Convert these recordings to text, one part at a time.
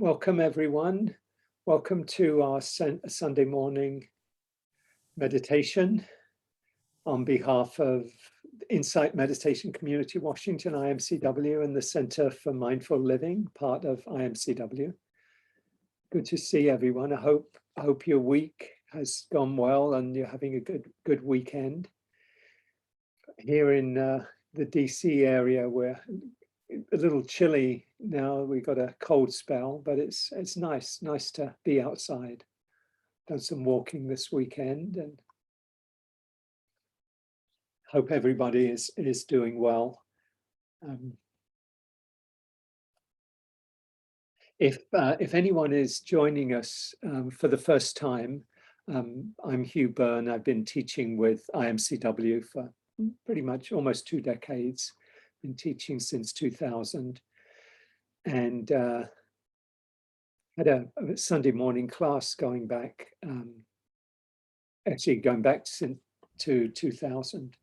Welcome everyone. Welcome to our Sunday morning meditation on behalf of Insight Meditation Community Washington, IMCW, and the Center for Mindful Living, part of IMCW. Good to see everyone. I hope your week has gone well and you're having a good weekend. Here in the DC area, we're a little chilly now. We got a cold spell, but it's nice to be outside. Done some walking this weekend and hope everybody is doing well. If anyone is joining us for the first time, I'm Hugh Byrne. I've been teaching with IMCW for pretty much almost 2 decades. Been teaching since 2000, and had a Sunday morning class going back, actually going back to 2000.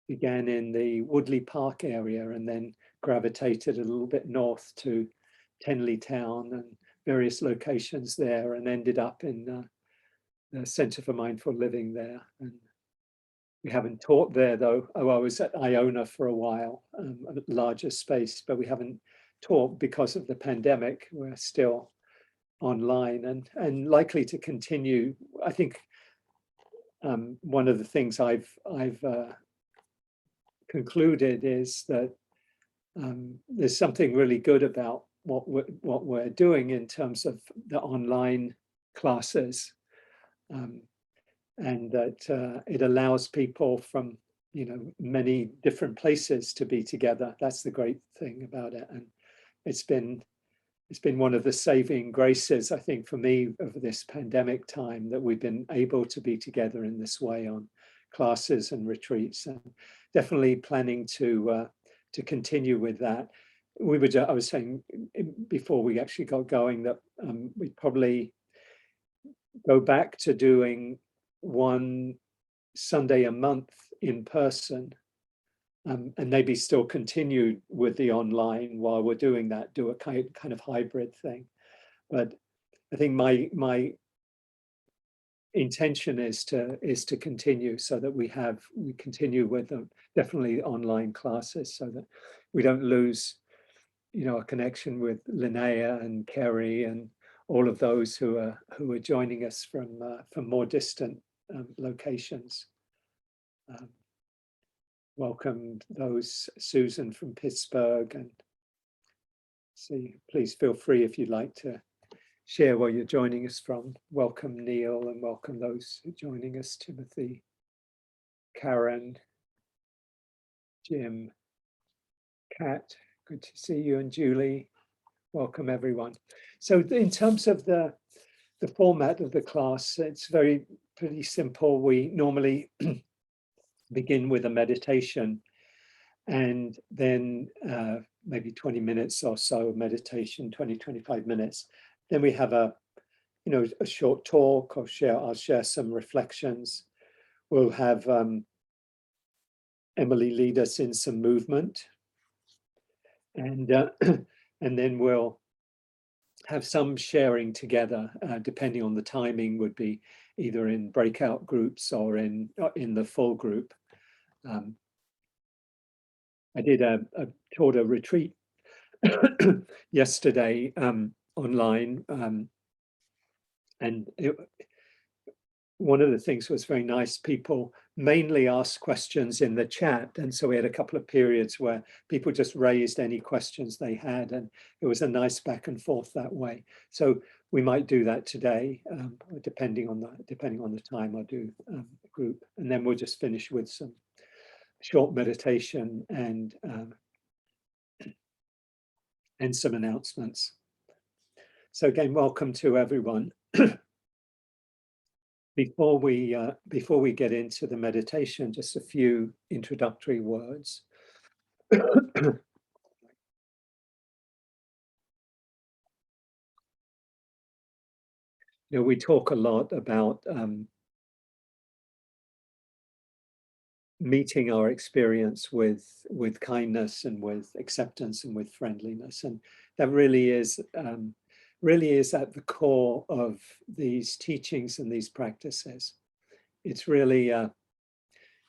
Began in the Woodley Park area and then gravitated a little bit north to Tenley Town and various locations there, and ended up in the Center for Mindful Living there. And we haven't taught there though. I was at Iona for a while, a larger space, but we haven't taught because of the pandemic. We're still online and likely to continue. I think one of the things I've concluded is that there's something really good about what we're doing in terms of the online classes. And that it allows people from many different places to be together. That's the great thing about it, and it's been one of the saving graces, I think, for me over this pandemic time, that we've been able to be together in this way on classes and retreats, and definitely planning to continue with that. I was saying before we actually got going that we'd probably go back to doing one Sunday a month in person, and maybe still continue with the online while we're doing that, do a kind of hybrid thing. But I think my intention is to continue, so that we continue with them, definitely online classes, so that we don't lose a connection with Linnea and Kerry and all of those who are joining us from more distant locations. Welcome those, Susan from Pittsburgh, and please feel free if you'd like to share where you're joining us from. Welcome Neil, and welcome those who are joining us, Timothy, Karen, Jim, Kat, good to see you, and Julie. Welcome everyone. So in terms of the format of the class, it's pretty simple. We normally begin with a meditation, and then maybe 20 minutes or so meditation, 20-25 minutes. Then we have a short talk, or I'll share some reflections. We'll have Emily lead us in some movement, and then we'll have some sharing together, depending on the timing, would be either in breakout groups or in the full group. I taught a retreat yesterday online, and one of the things was very nice. People mainly asked questions in the chat, and so we had a couple of periods where people just raised any questions they had, and it was a nice back and forth that way. So we might do that today, depending on the time. I'll do a group, and then we'll just finish with some short meditation and some announcements. So again, welcome to everyone. Before we get into the meditation, just a few introductory words. We talk a lot about meeting our experience with kindness and with acceptance and with friendliness. And that really is at the core of these teachings and these practices. It's really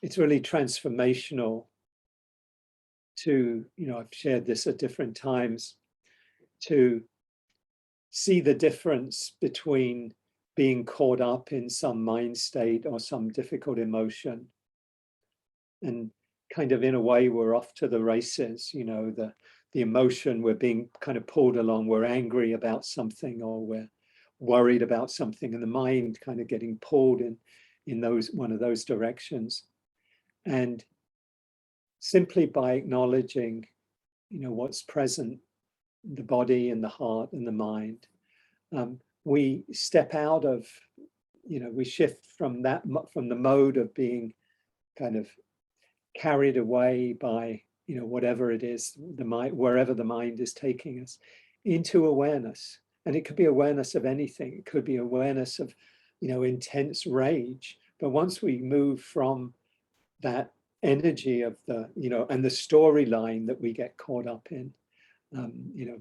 transformational to, I've shared this at different times, to see the difference between being caught up in some mind state or some difficult emotion, and kind of in a way we're off to the races, the emotion, we're being kind of pulled along, we're angry about something or we're worried about something, and the mind kind of getting pulled in one of those directions. And simply by acknowledging, what's present, the body and the heart and the mind, we step out of, we shift from the mode of being kind of carried away by, whatever it is, the mind, wherever the mind is taking us, into awareness. And it could be awareness of anything. It could be awareness of, intense rage. But once we move from that energy of the, and the storyline that we get caught up in,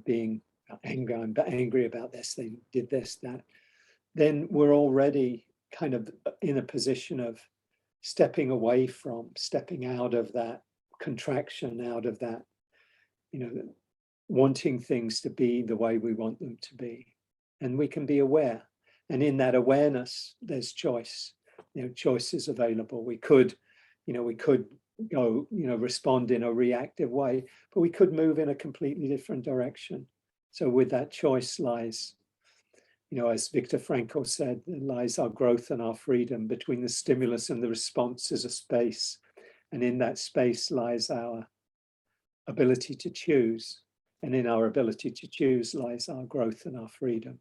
being angry, I'm angry about this, they did this, that, then we're already kind of in a position of stepping out of that contraction, out of that, wanting things to be the way we want them to be. And we can be aware. And in that awareness, there's choice. Choice is available. We could go, respond in a reactive way, but we could move in a completely different direction. So with that choice lies, as Viktor Frankl said, there lies our growth and our freedom. Between the stimulus and the response is a space. And in that space lies our ability to choose. And in our ability to choose lies our growth and our freedom.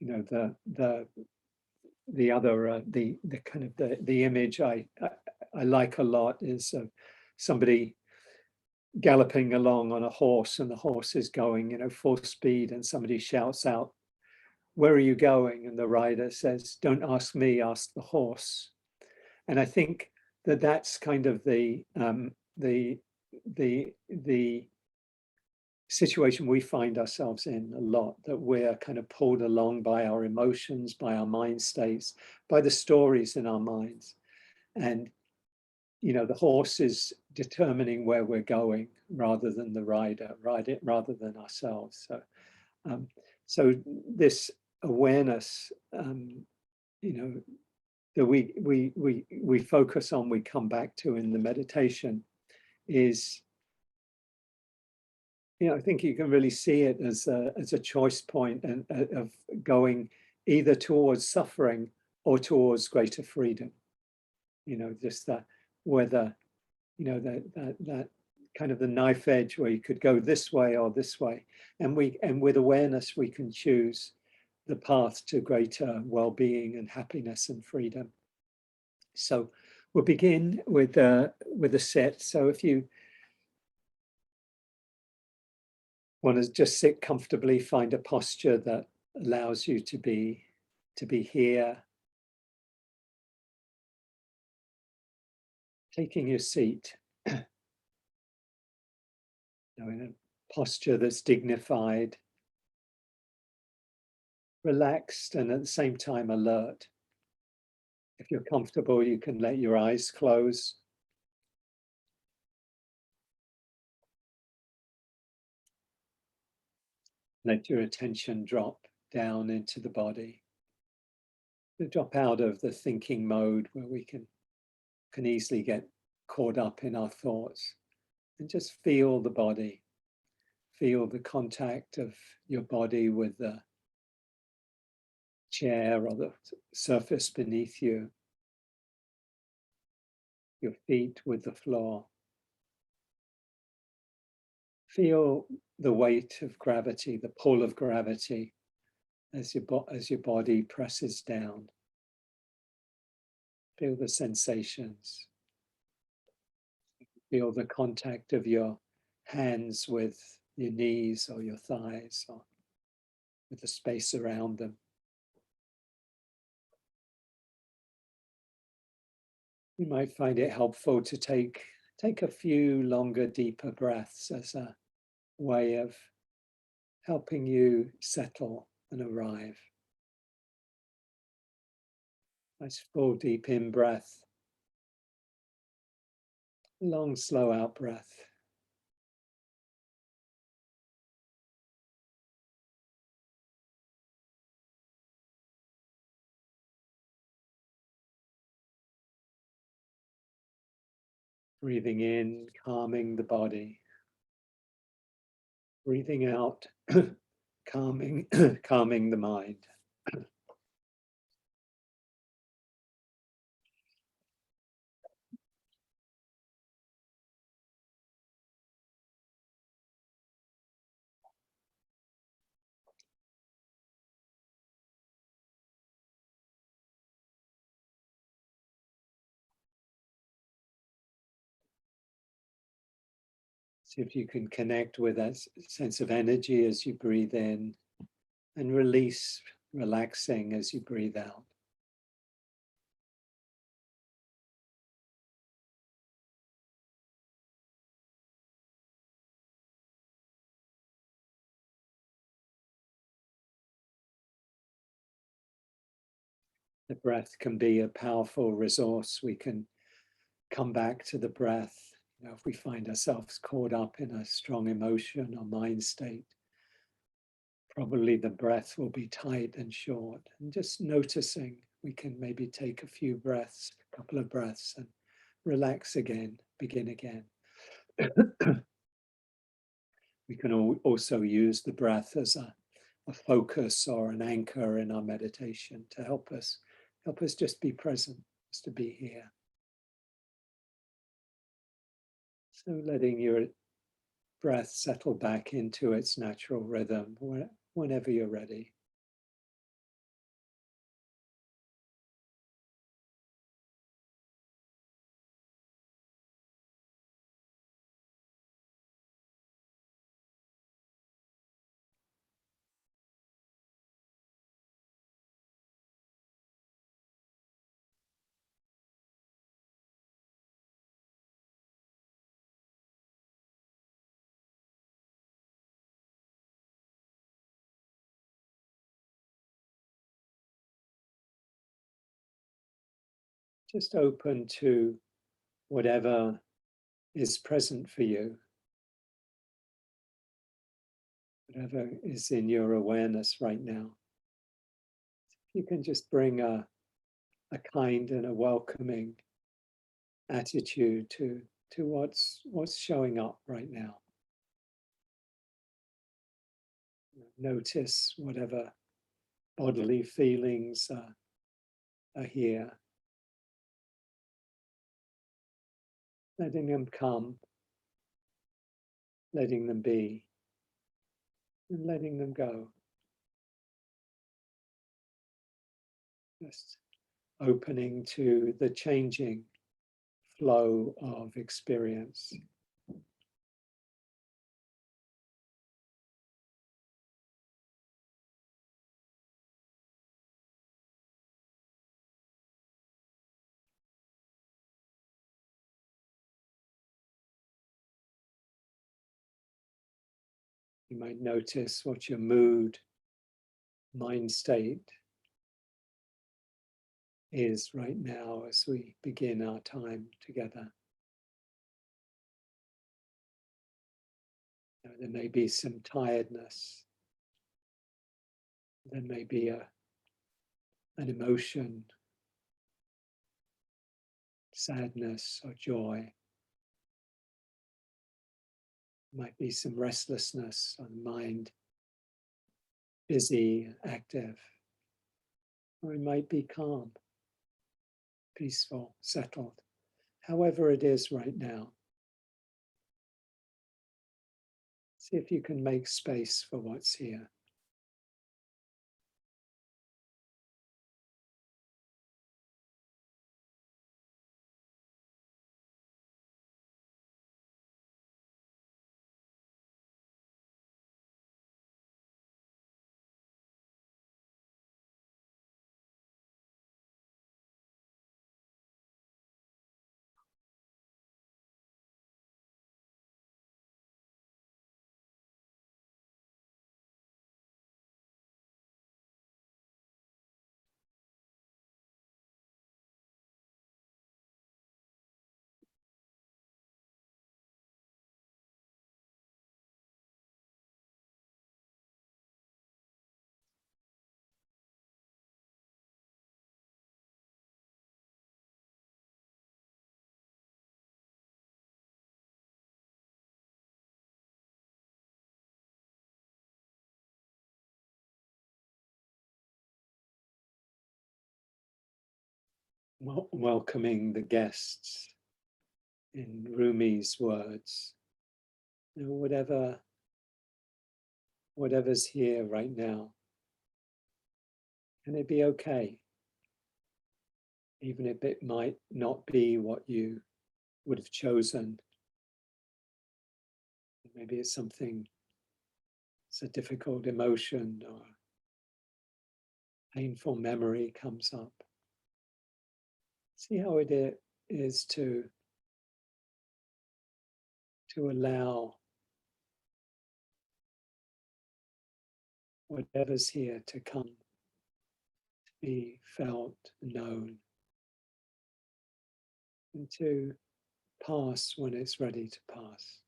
The other, the kind of the image I like a lot is somebody galloping along on a horse, and the horse is going, full speed, and somebody shouts out, "Where are you going?" And the rider says, "Don't ask me, ask the horse." And I think that that's kind of the situation we find ourselves in a lot, that we're kind of pulled along by our emotions, by our mind states, by the stories in our minds. And, the horse is determining where we're going rather than the rider, rather than ourselves. So this awareness, that we focus on, we come back to in the meditation, is, I think you can really see it as a choice point, and of going either towards suffering or towards greater freedom. Just that, whether, that kind of the knife edge where you could go this way or this way, and with awareness we can choose the path to greater well-being and happiness and freedom. So we'll begin with a sit. So if you want to just sit comfortably, find a posture that allows you to be here. Taking your seat, in a posture that's dignified, relaxed, and at the same time alert. If you're comfortable, you can let your eyes close. Let your attention drop down into the body. Drop out of the thinking mode where we can easily get caught up in our thoughts, and just feel the body. Feel the contact of your body with the chair or the surface beneath you. Your feet with the floor. Feel the weight of gravity, the pull of gravity as your body presses down. Feel the sensations. Feel the contact of your hands with your knees or your thighs, or with the space around them. You might find it helpful to take a few longer, deeper breaths as a way of helping you settle and arrive. Nice full, deep in breath. Long, slow out breath. Breathing in, calming the body. Breathing out, calming, calming the mind. See if you can connect with that sense of energy as you breathe in and release, relaxing as you breathe out. The breath can be a powerful resource. We can come back to the breath. You know, if we find ourselves caught up in a strong emotion or mind state, probably the breath will be tight and short. And just noticing, we can maybe take a few breaths, a couple of breaths, and relax again, begin again. We can also use the breath as a focus or an anchor in our meditation to help us just be present, just to be here. So letting your breath settle back into its natural rhythm whenever you're ready. Just open to whatever is present for you, whatever is in your awareness right now. You can just bring a kind and a welcoming attitude to what's showing up right now. Notice whatever bodily feelings are here. Letting them come, letting them be, and letting them go. Just opening to the changing flow of experience. You might notice what your mood, mind state is right now as we begin our time together. There may be some tiredness. There may be an emotion, sadness or joy. Might be some restlessness on the mind, busy, active. Or it might be calm, peaceful, settled. However it is right now. See if you can make space for what's here. welcoming the guests in Rumi's words. You know, whatever's here right now, and it'd be okay, even if it might not be what you would have chosen. Maybe it's something, it's a difficult emotion or painful memory comes up. See how it is to allow whatever's here to come, to be felt, known, and to pass when it's ready to pass.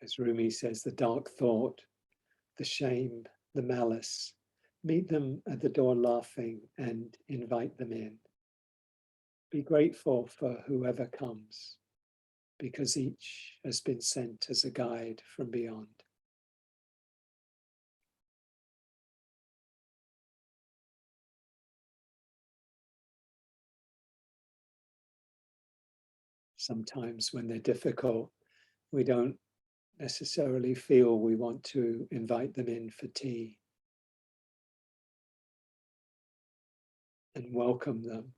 As Rumi says, the dark thought, the shame, the malice, meet them at the door laughing and invite them in. Be grateful for whoever comes, because each has been sent as a guide from beyond. Sometimes when they're difficult, we don't necessarily feel we want to invite them in for tea and welcome them.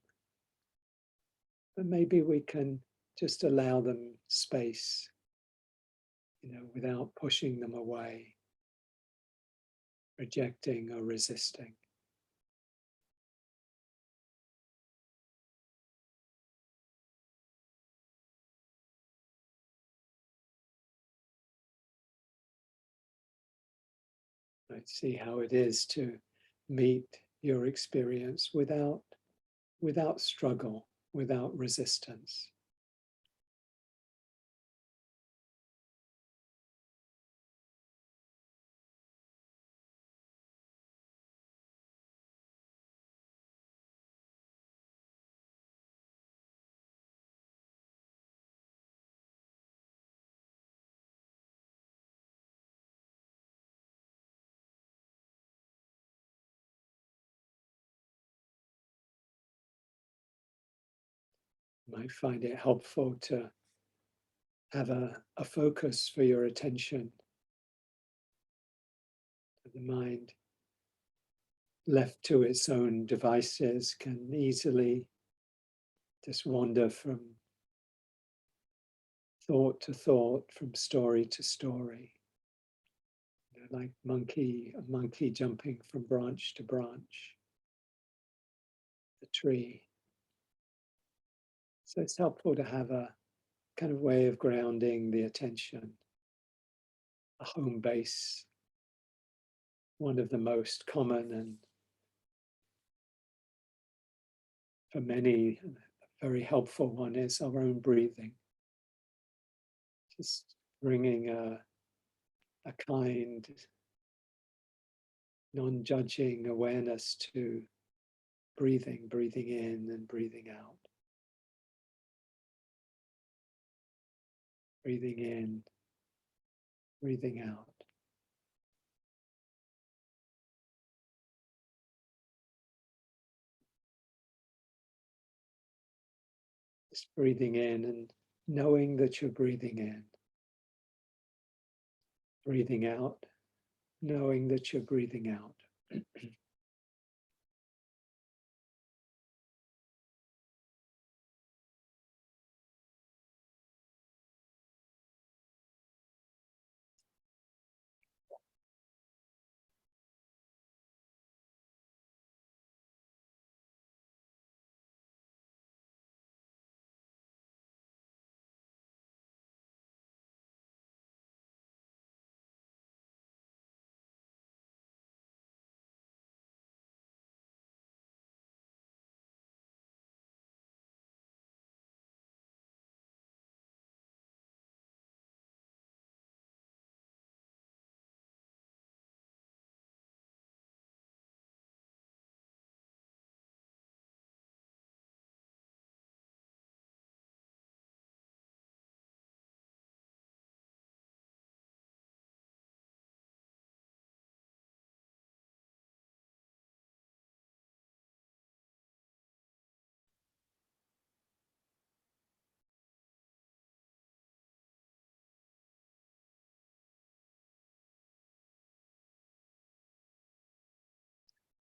But maybe we can just allow them space, without pushing them away, rejecting or resisting. Right? See how it is to meet your experience without struggle, without resistance. You might find it helpful to have a focus for your attention. The mind, left to its own devices, can easily just wander from thought to thought, from story to story. Like a monkey jumping from branch to branch, the tree. So it's helpful to have a kind of way of grounding the attention, a home base. One of the most common and for many a very helpful one is our own breathing. Just bringing a kind, non-judging awareness to breathing in and breathing out. Breathing in, breathing out. Just breathing in and knowing that you're breathing in. Breathing out, knowing that you're breathing out.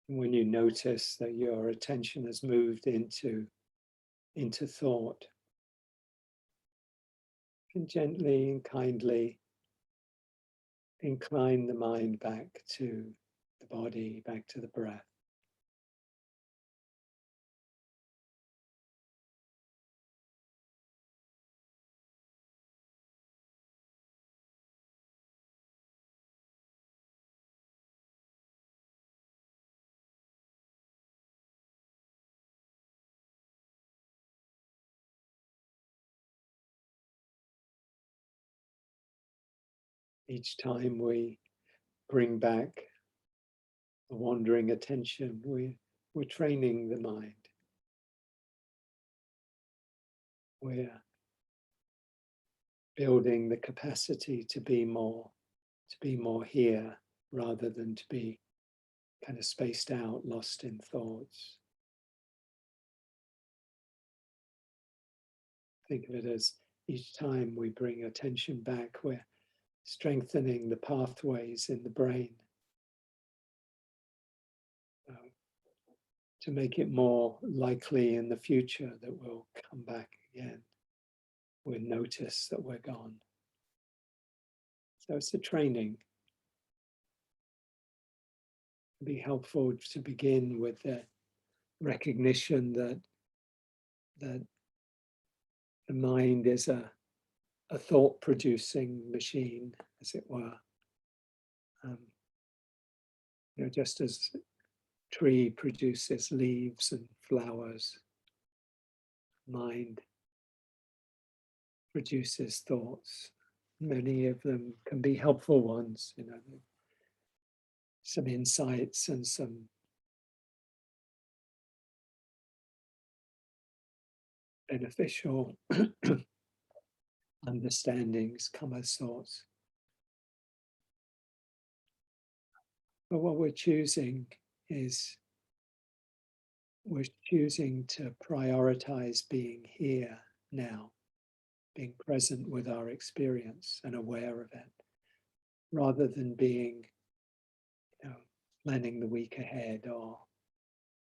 And when you notice that your attention has moved into thought, you can gently and kindly incline the mind back to the body, back to the breath. Each time we bring back a wandering attention, we're training the mind. We're building the capacity to be more here rather than to be kind of spaced out, lost in thoughts. Think of it as each time we bring attention back, we're strengthening the pathways in the brain to make it more likely in the future that we'll come back again. We'll notice that we're gone. So it's a training. It'd be helpful to begin with the recognition that the mind is a thought-producing machine, as it were. Just as tree produces leaves and flowers, mind produces thoughts. Many of them can be helpful ones, some insights and some beneficial understandings come as thoughts. But what we're choosing is we're choosing to prioritize being here now, being present with our experience and aware of it, rather than being, planning the week ahead or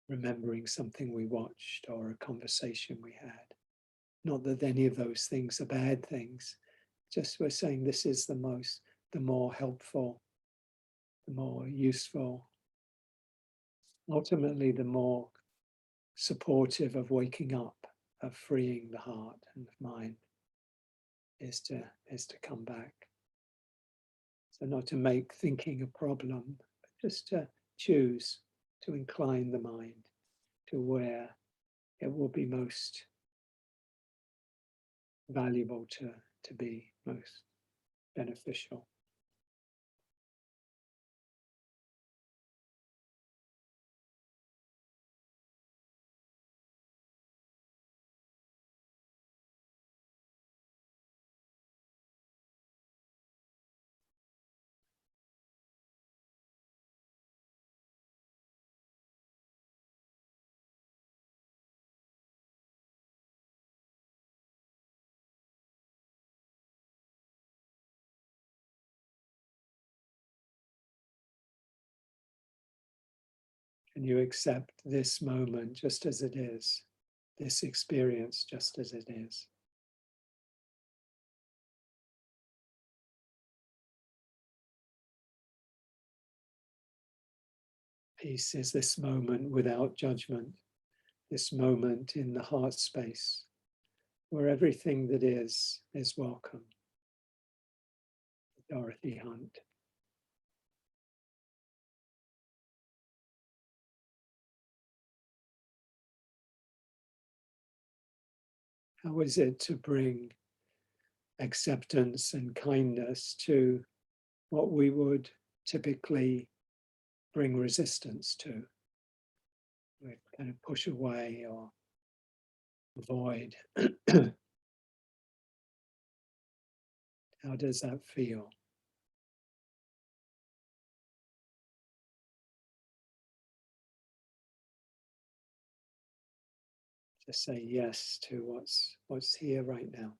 remembering something we watched or a conversation we had. Not that any of those things are bad things, just we're saying this is the more helpful, the more useful, ultimately the more supportive of waking up, of freeing the heart and the mind, is to come back. So not to make thinking a problem, but just to choose to incline the mind to where it will be most valuable to be most beneficial. And you accept this moment just as it is, this experience just as it is. Peace is this moment without judgment, this moment in the heart space, where everything that is welcome. Dorothy Hunt. How is it to bring acceptance and kindness to what we would typically bring resistance to? We kind of push away or avoid. How does that feel? To say yes to what's here right now.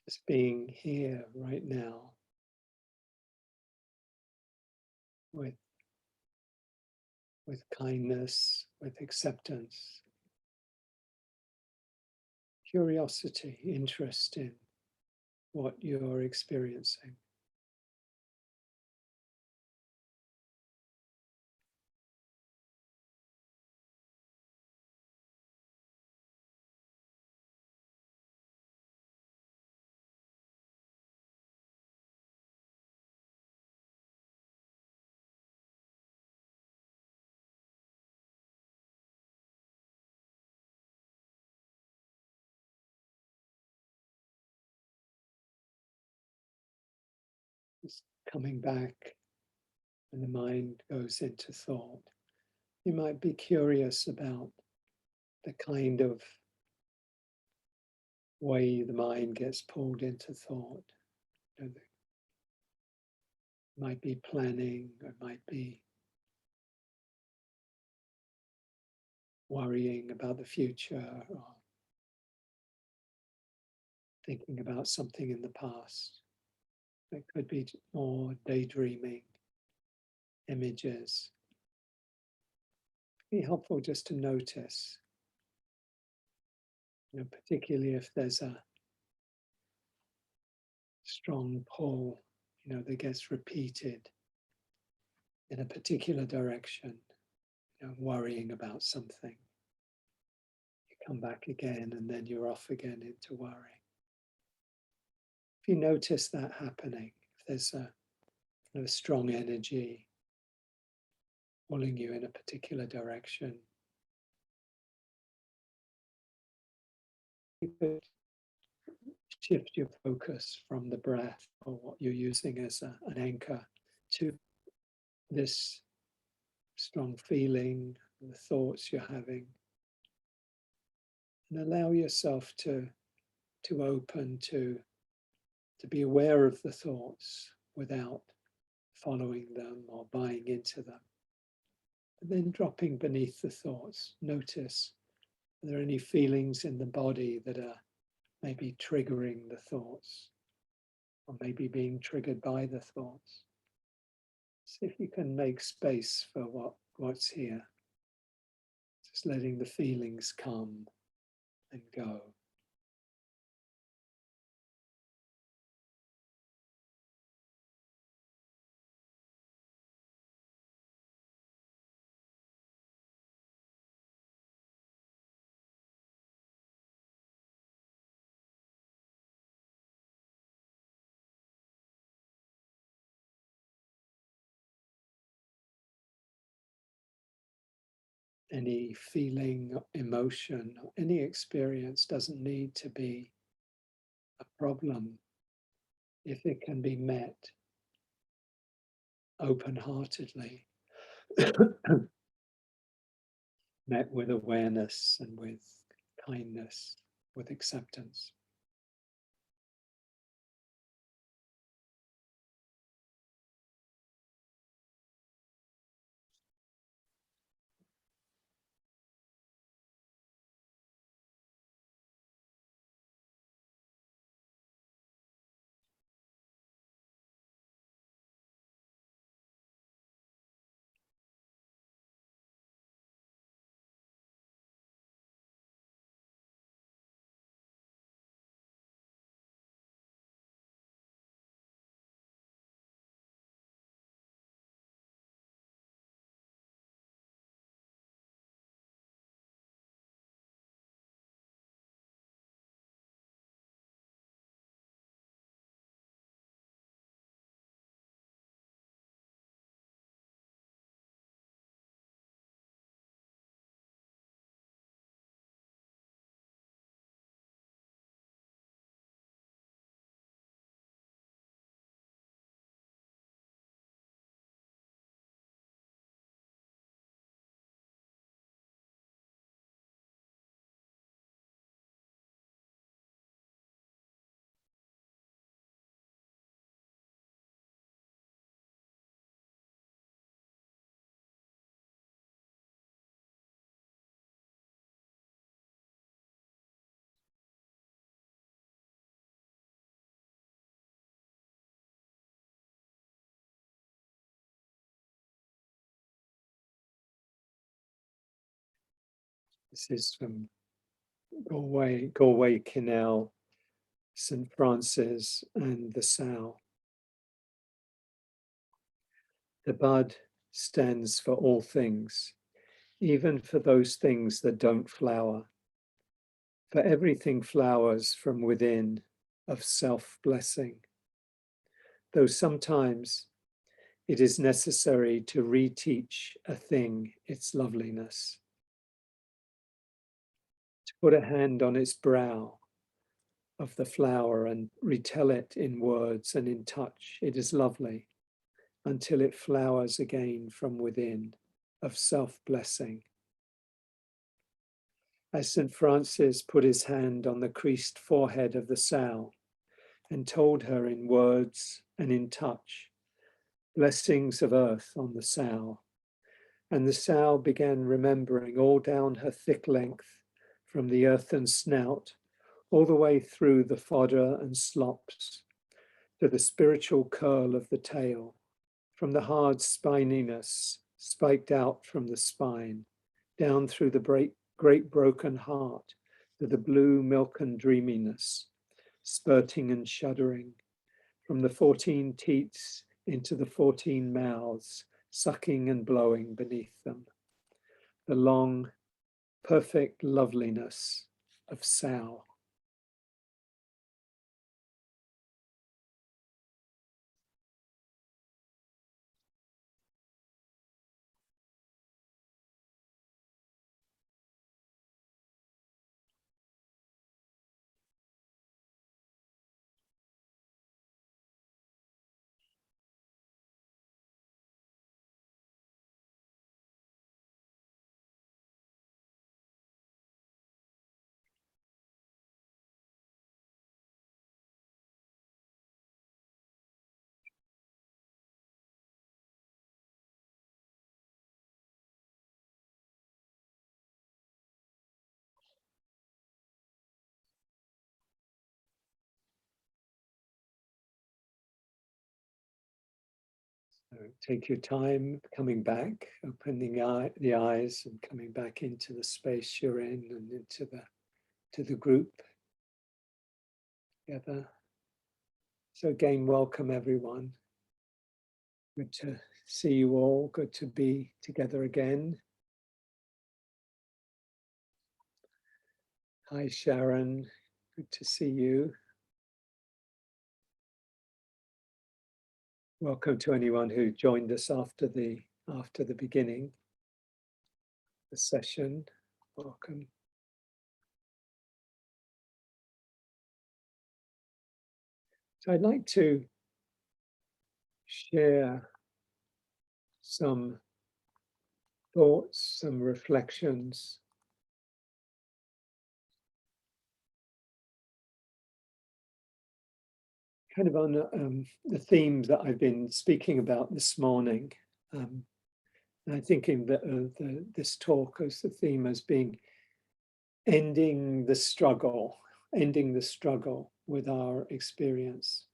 Just being here right now with kindness, with acceptance, curiosity, interest in what you're experiencing. Just coming back when the mind goes into thought. You might be curious about the kind of way the mind gets pulled into thought. It might be planning, it might be worrying about the future, or thinking about something in the past. It could be more daydreaming, images. It'd be helpful just to notice, particularly if there's a strong pull, that gets repeated in a particular direction, worrying about something. You come back again and then you're off again into worry. If you notice that happening, if there's a strong energy pulling you in a particular direction, you could shift your focus from the breath or what you're using as an anchor to this strong feeling, the thoughts you're having, and allow yourself to open to be aware of the thoughts without following them or buying into them. And then dropping beneath the thoughts, notice, are there any feelings in the body that are maybe triggering the thoughts, or maybe being triggered by the thoughts? See if you can make space for what's here. Just letting the feelings come and go. Any feeling, emotion, any experience doesn't need to be a problem if it can be met open-heartedly, met with awareness and with kindness, with acceptance. This is from Galway Canal, St. Francis and the Sow. The bud stands for all things, even for those things that don't flower. For everything flowers from within of self-blessing, though sometimes it is necessary to reteach a thing its loveliness, to put a hand on its brow of the flower and retell it in words and in touch. It is lovely until it flowers again from within of self-blessing. As St. Francis put his hand on the creased forehead of the sow and told her in words and in touch, blessings of earth on the sow, and the sow began remembering all down her thick length, from the earthen snout, all the way through the fodder and slops, to the spiritual curl of the tail, from the hard spininess spiked out from the spine, down through the great broken heart, to the blue milken dreaminess, spurting and shuddering, from the 14 teats into the 14 mouths, sucking and blowing beneath them. The long, perfect loveliness of sow. So take your time coming back, opening the eyes and coming back into the space you're in and into the group together. So again, welcome everyone. Good to see you all. Good to be together again. Hi, Sharon. Good to see you. Welcome to anyone who joined us after the beginning, the session. Welcome. So I'd like to share some thoughts, some reflections kind of on the theme that I've been speaking about this morning. And I'm thinking that this talk as the theme as being ending the struggle with our experience.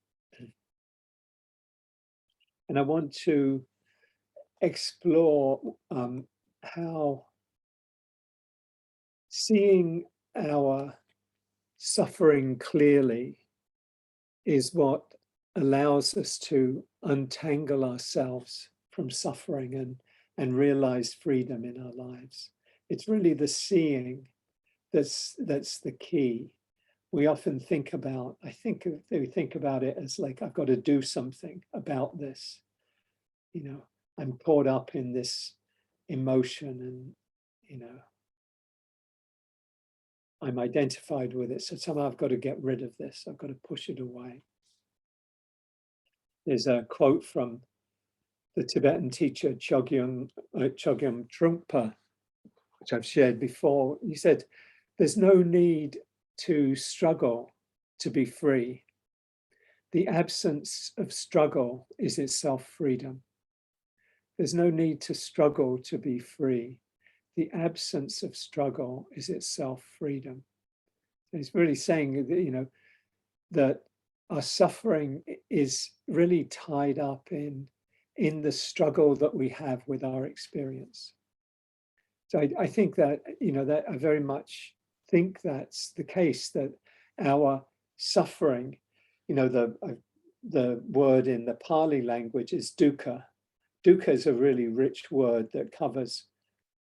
And I want to explore how seeing our suffering clearly is what allows us to untangle ourselves from suffering and realize freedom in our lives. It's really the seeing that's the key. We often think about, we think about it as like, I've got to do something about this. You know, I'm caught up in this emotion and, you know, I'm identified with it. So somehow I've got to get rid of this. I've got to push it away. There's a quote from the Tibetan teacher Chogyam Trungpa, which I've shared before. He said, there's no need to struggle to be free. The absence of struggle is itself freedom. There's no need to struggle to be free. The absence of struggle is itself freedom. And he's really saying that, you know, that our suffering is really tied up in the struggle that we have with our experience. So I think that, that I very much think that's the case, that our suffering, the word in the Pali language is dukkha. Dukkha is a really rich word that covers,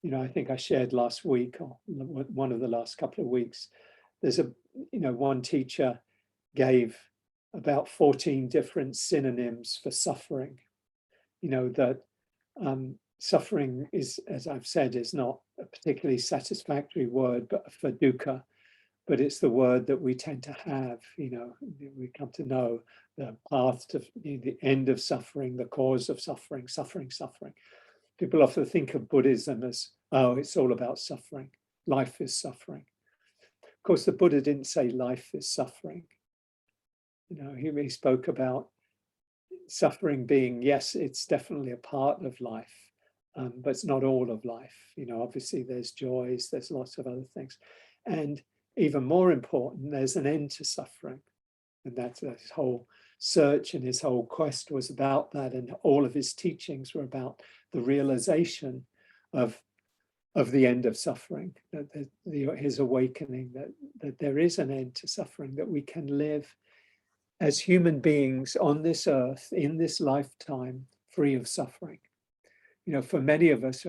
I think I shared last week or one of the last couple of weeks, there's one teacher gave about 14 different synonyms for suffering. That suffering is, as I've said, is not a particularly satisfactory word, but for dukkha, but it's the word that we tend to have. We come to know the path to the end of suffering, the cause of suffering, suffering. People often think of Buddhism as, oh, it's all about suffering. Life is suffering. Of course, the Buddha didn't say life is suffering. He spoke about suffering being, yes, it's definitely a part of life, but it's not all of life. Obviously there's joys, there's lots of other things. And even more important, there's an end to suffering. And that's his whole search and his whole quest was about that. And all of his teachings were about the realization of the end of suffering, that his awakening, that there is an end to suffering, that we can live as human beings on this earth, in this lifetime, free of suffering. For many of us,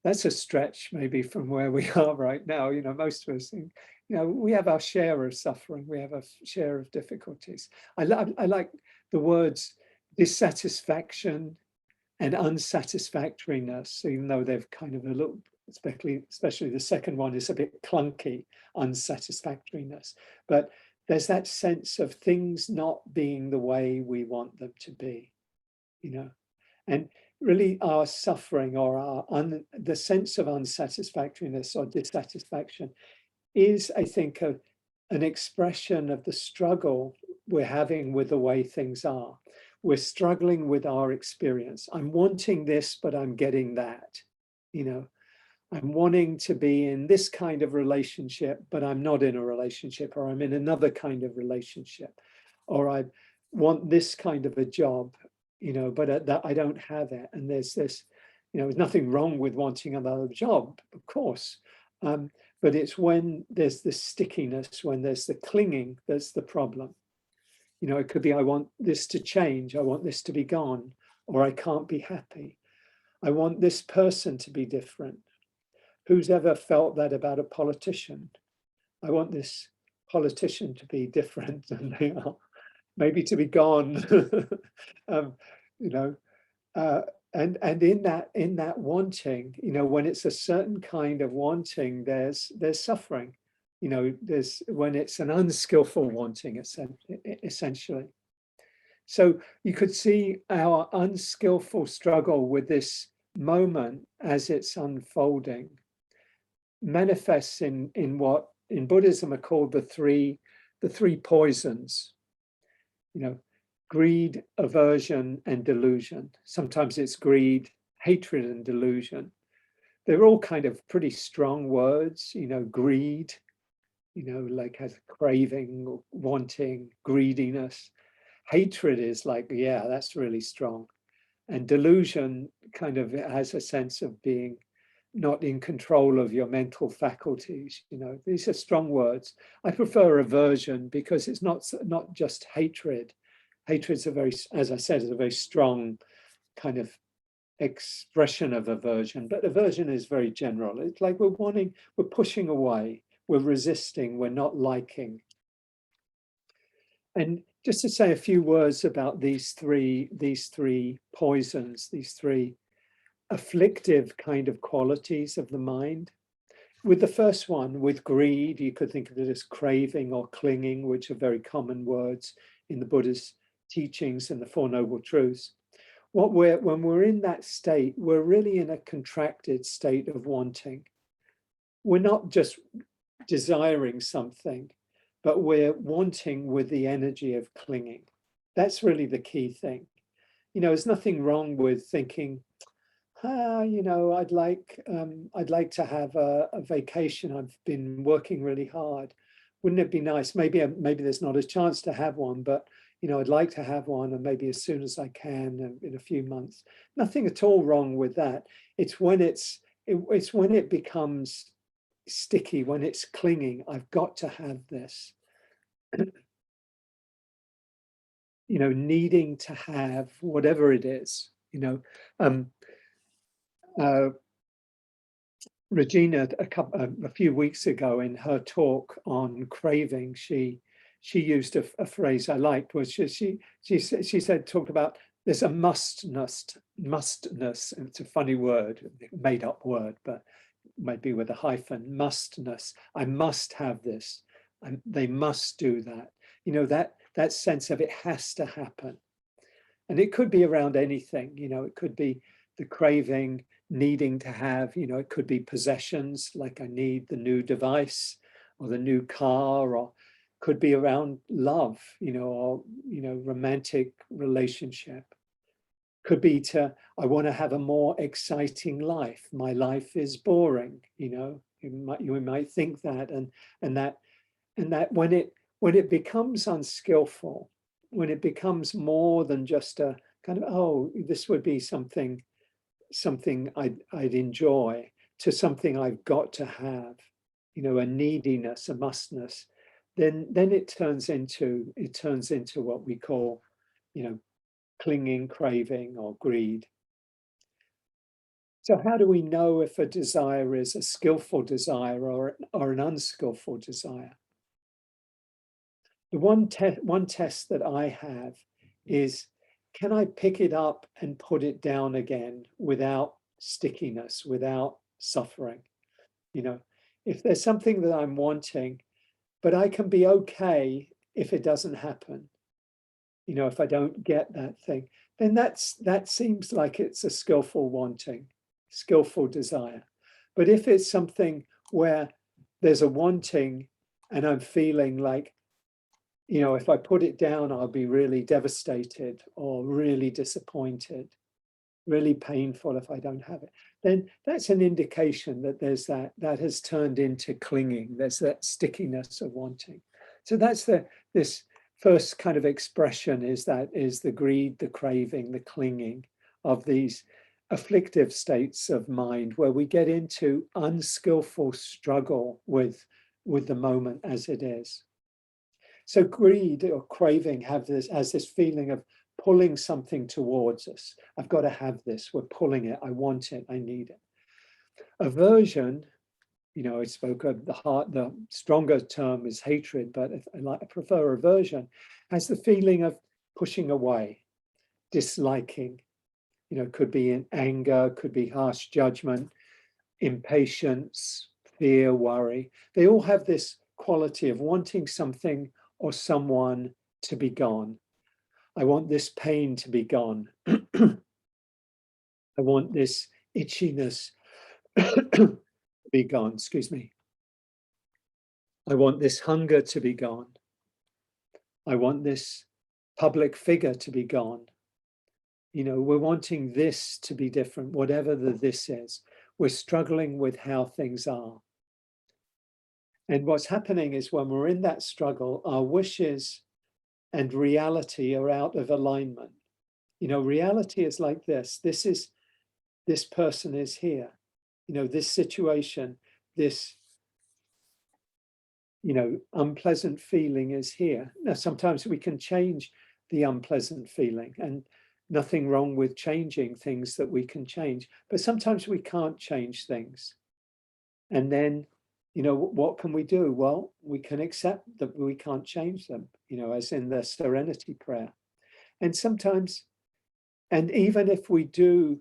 that's a stretch maybe from where we are right now. Most of us think, we have our share of suffering, we have a share of difficulties. I like the words dissatisfaction and unsatisfactoriness, even though they've kind of a little, especially the second one is a bit clunky, unsatisfactoriness. But there's that sense of things not being the way we want them to be, and really our suffering or the sense of unsatisfactoriness or dissatisfaction is, I think, an expression of the struggle we're having with the way things are. We're struggling with our experience. I'm wanting this, but I'm getting that, I'm wanting to be in this kind of relationship, but I'm not in a relationship, or I'm in another kind of relationship, or I want this kind of a job, but that I don't have it. And there's this, there's nothing wrong with wanting another job, of course. But it's when there's this stickiness, when there's the clinging, that's the problem. It could be, I want this to change, I want this to be gone, or I can't be happy. I want this person to be different. Who's ever felt that about a politician? I want this politician to be different than they are, maybe to be gone. And in that wanting, when it's a certain kind of wanting, there's suffering. There's when it's an unskillful wanting, essentially. So you could see our unskillful struggle with this moment as it's unfolding manifests in what in Buddhism are called the three poisons, greed, aversion, and delusion. Sometimes it's greed, hatred, and delusion. They're all kind of pretty strong words, greed, like has craving, wanting, greediness. Hatred is like, yeah, that's really strong. And delusion kind of has a sense of being not in control of your mental faculties. These are strong words. I prefer aversion because it's not just hatred. Hatred's as I said, is a very strong kind of expression of aversion, but aversion is very general. It's like we're pushing away, we're resisting, we're not liking. And just to say a few words about these three poisons, these three afflictive kind of qualities of the mind. With the first one, with greed, you could think of it as craving or clinging, which are very common words in the Buddha's teachings and the Four Noble Truths. When we're in that state, we're really in a contracted state of wanting. We're not just desiring something, but we're wanting with the energy of clinging. That's really the key thing. There's nothing wrong with thinking, I'd like to have a vacation. I've been working really hard. Wouldn't it be nice? Maybe there's not a chance to have one, but I'd like to have one, and maybe as soon as I can in a few months. Nothing at all wrong with that. It's when it's it's when it becomes sticky, when it's clinging. I've got to have this. Needing to have whatever it is. Regina, a few weeks ago in her talk on craving, she used a phrase I liked, which she said, talked about there's a mustness. It's a funny word, made up word, but maybe with a hyphen. Mustness. I must have this. They must do that. That sense of it has to happen, and it could be around anything. It could be the craving, needing to have, it could be possessions, like I need the new device or the new car, or could be around love, or, romantic relationship. Could be I want to have a more exciting life. My life is boring, you might think that, and that when it becomes unskillful, when it becomes more than just a kind of, oh, this would be something I'd enjoy, to something I've got to have, a neediness, a mustness, then it turns into what we call, clinging, craving, or greed. So how do we know if a desire is a skillful desire or an unskillful desire? The one test that I have is, can I pick it up and put it down again without stickiness, without suffering? If there's something that I'm wanting, but I can be okay if it doesn't happen, if I don't get that thing, then that seems like it's a skillful wanting, skillful desire. But if it's something where there's a wanting and I'm feeling like, if I put it down, I'll be really devastated or really disappointed, really painful if I don't have it, then that's an indication that there's that has turned into clinging. There's that stickiness of wanting. So that's this first kind of expression, is the greed, the craving, the clinging of these afflictive states of mind, where we get into unskillful struggle with the moment as it is. So greed or craving has this feeling of pulling something towards us. I've got to have this. We're pulling it. I want it. I need it. Aversion, I spoke of the stronger term is hatred, but I prefer aversion, has the feeling of pushing away, disliking. Could be in anger, could be harsh judgment, impatience, fear, worry. They all have this quality of wanting something or someone to be gone. I want this pain to be gone. I want this itchiness to be gone, excuse me. I want this hunger to be gone. I want this public figure to be gone. We're wanting this to be different, whatever this is. We're struggling with how things are. And what's happening is, when we're in that struggle, our wishes and reality are out of alignment. Reality is like this. This person is here. This situation, this, unpleasant feeling is here. Now, sometimes we can change the unpleasant feeling, and nothing wrong with changing things that we can change. But sometimes we can't change things. And then, what can we do? Well, we can accept that we can't change them, as in the serenity prayer. And sometimes, and even if we do,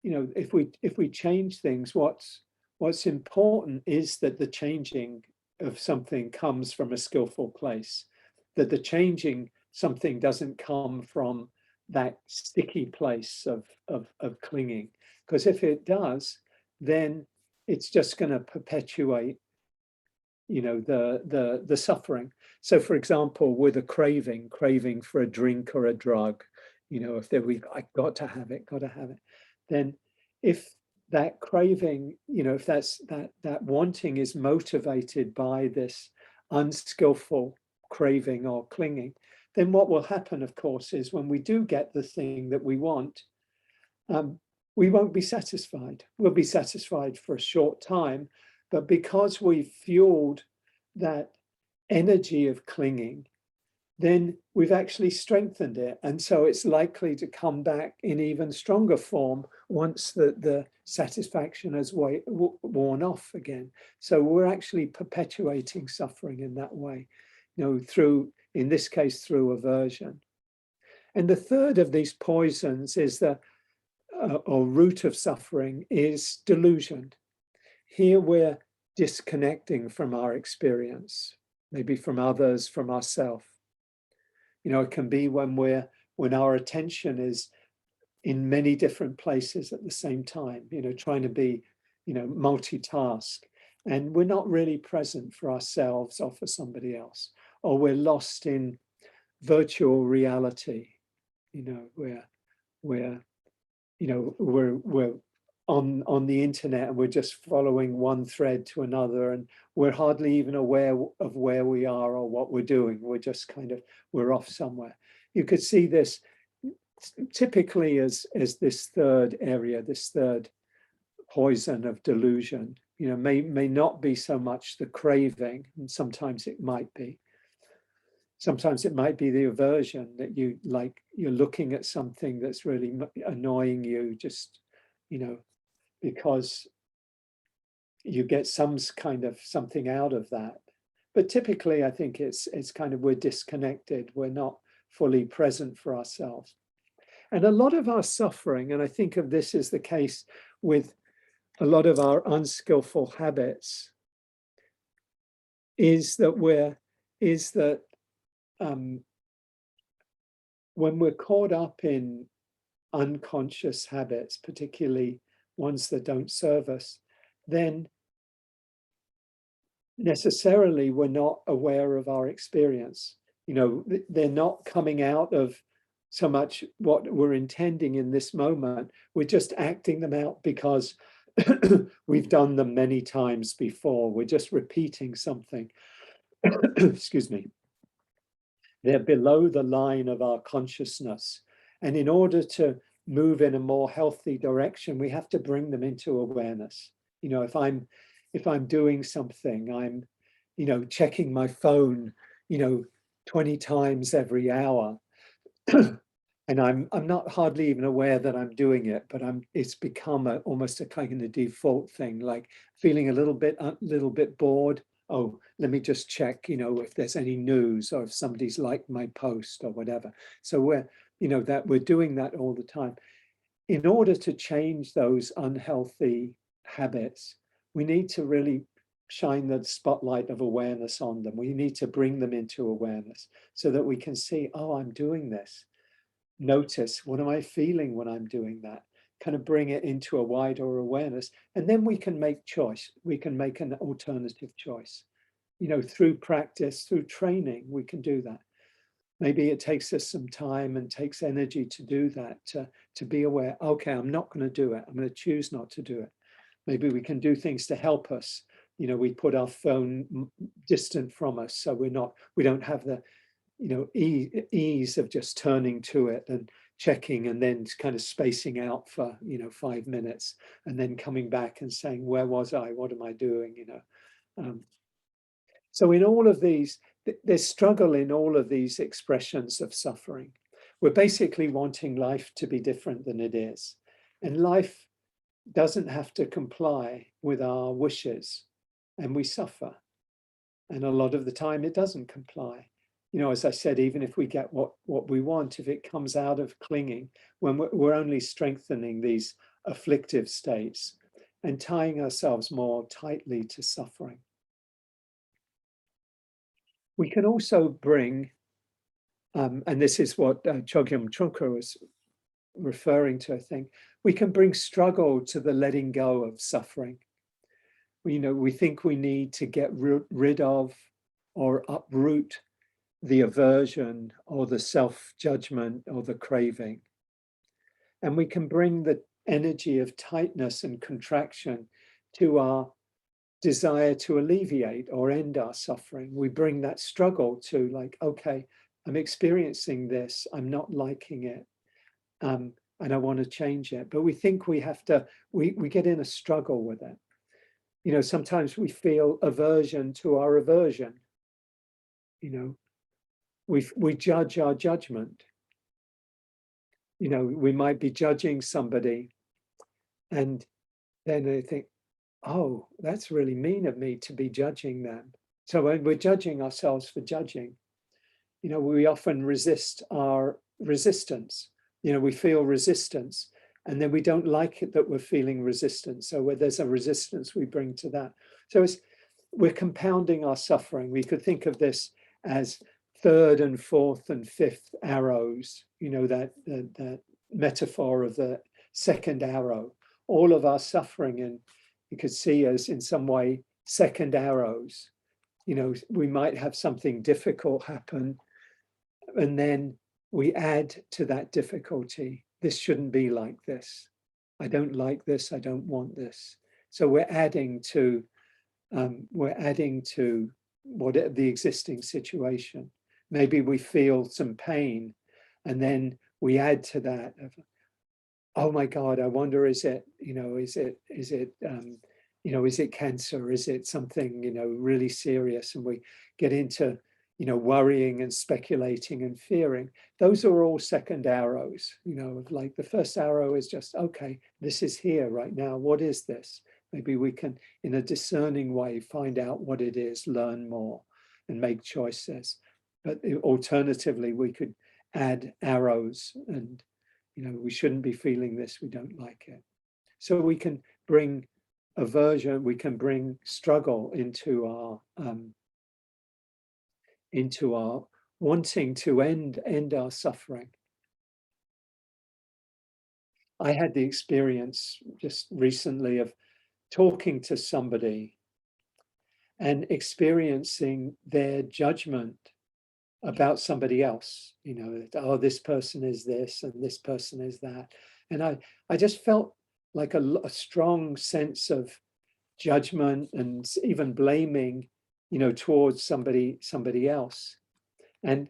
if we change things, what's important is that the changing of something comes from a skillful place, that the changing something doesn't come from that sticky place of clinging. Because if it does, then it's just going to perpetuate, the suffering. So, for example, with a craving for a drink or a drug, if I've got to have it, then if that craving, if that wanting is motivated by this unskillful craving or clinging, then what will happen, of course, is when we do get the thing that we want, we won't be satisfied. We'll be satisfied for a short time, but because we've fueled that energy of clinging, then we've actually strengthened it. And so it's likely to come back in even stronger form once the satisfaction has worn off again. So we're actually perpetuating suffering in that way, through, in this case, through aversion. And the third of these poisons is or root of suffering is delusion. Here we're disconnecting from our experience, maybe from others, from ourselves. It can be when our attention is in many different places at the same time, trying to be, multitask, and we're not really present for ourselves or for somebody else, or we're lost in virtual reality, where we're on the internet and we're just following one thread to another, and we're hardly even aware of where we are or what we're doing. We're just we're off somewhere. You could see this typically as this third area, this third poison of delusion. May not be so much the craving, and sometimes it might be. Sometimes it might be the aversion, that you're looking at something that's really annoying you, just, because you get some kind of something out of that. But typically, I think it's kind of, we're disconnected. We're not fully present for ourselves. And a lot of our suffering, and I think of this as the case with a lot of our unskillful habits, is that when we're caught up in unconscious habits, particularly ones that don't serve us, then necessarily we're not aware of our experience. They're not coming out of so much what we're intending in this moment. We're just acting them out because we've done them many times before. We're just repeating something. Excuse me. They're below the line of our consciousness. And in order to move in a more healthy direction, we have to bring them into awareness. If I'm doing something, I'm, checking my phone, 20 times every hour, and I'm not hardly even aware that I'm doing it, but it's become almost a kind of default thing, like feeling a little bit bored. Oh, let me just check, if there's any news or if somebody's liked my post or whatever. So we're doing that all the time. In order to change those unhealthy habits, we need to really shine the spotlight of awareness on them. We need to bring them into awareness so that we can see, oh, I'm doing this. Notice, what am I feeling when I'm doing that? Kind of bring it into a wider awareness. And then we can make choice. We can make an alternative choice. Through practice, through training, we can do that. Maybe it takes us some time and takes energy to do that, to be aware, okay, I'm not going to do it. I'm going to choose not to do it. Maybe we can do things to help us. We put our phone distant from us, so we don't have the, ease of just turning to it and checking and then kind of spacing out for, 5 minutes and then coming back and saying, where was I? What am I doing? So in all of these, there's struggle in all of these expressions of suffering. We're basically wanting life to be different than it is. And life doesn't have to comply with our wishes, and we suffer. And a lot of the time it doesn't comply. As I said, even if we get what we want, if it comes out of clinging, when we're only strengthening these afflictive states and tying ourselves more tightly to suffering. We can also bring, and this is what Chogyam Trungpa was referring to, I think, we can bring struggle to the letting go of suffering. We think we need to get rid of or uproot the aversion or the self-judgment or the craving. And we can bring the energy of tightness and contraction to our desire to alleviate or end our suffering. We bring that struggle to, like, okay, I'm experiencing this, I'm not liking it. and I want to change it. But we think we have to, we get in a struggle with it. You know, sometimes we feel aversion to our aversion. You know, we judge our judgment. You know, we might be judging somebody, and then they think, oh, that's really mean of me to be judging them. So when we're judging ourselves for judging, you know, we often resist our resistance. You know, we feel resistance, and then we don't like it that we're feeling resistance. So where there's a resistance, we bring to that. So we're compounding our suffering. We could think of this as third and fourth and fifth arrows, you know, that metaphor of the second arrow. All of our suffering, and you could see as in some way second arrows. You know, we might have something difficult happen, and then we add to that difficulty. This shouldn't be like this. I don't like this. I don't want this. So we're adding to what the existing situation. Maybe we feel some pain, and then we add to that of, oh my God, I wonder, is it cancer? Is it something, you know, really serious? And we get into, you know, worrying and speculating and fearing. Those are all second arrows, you know, like the first arrow is just, okay, this is here right now. What is this? Maybe we can, in a discerning way, find out what it is, learn more, and make choices. But alternatively, we could add arrows and, you know, we shouldn't be feeling this, we don't like it. So we can bring aversion, we can bring struggle into our wanting to end our suffering. I had the experience just recently of talking to somebody and experiencing their judgment about somebody else, you know, oh, this person is this and this person is that. And I just felt like a strong sense of judgment and even blaming, you know, towards somebody else. And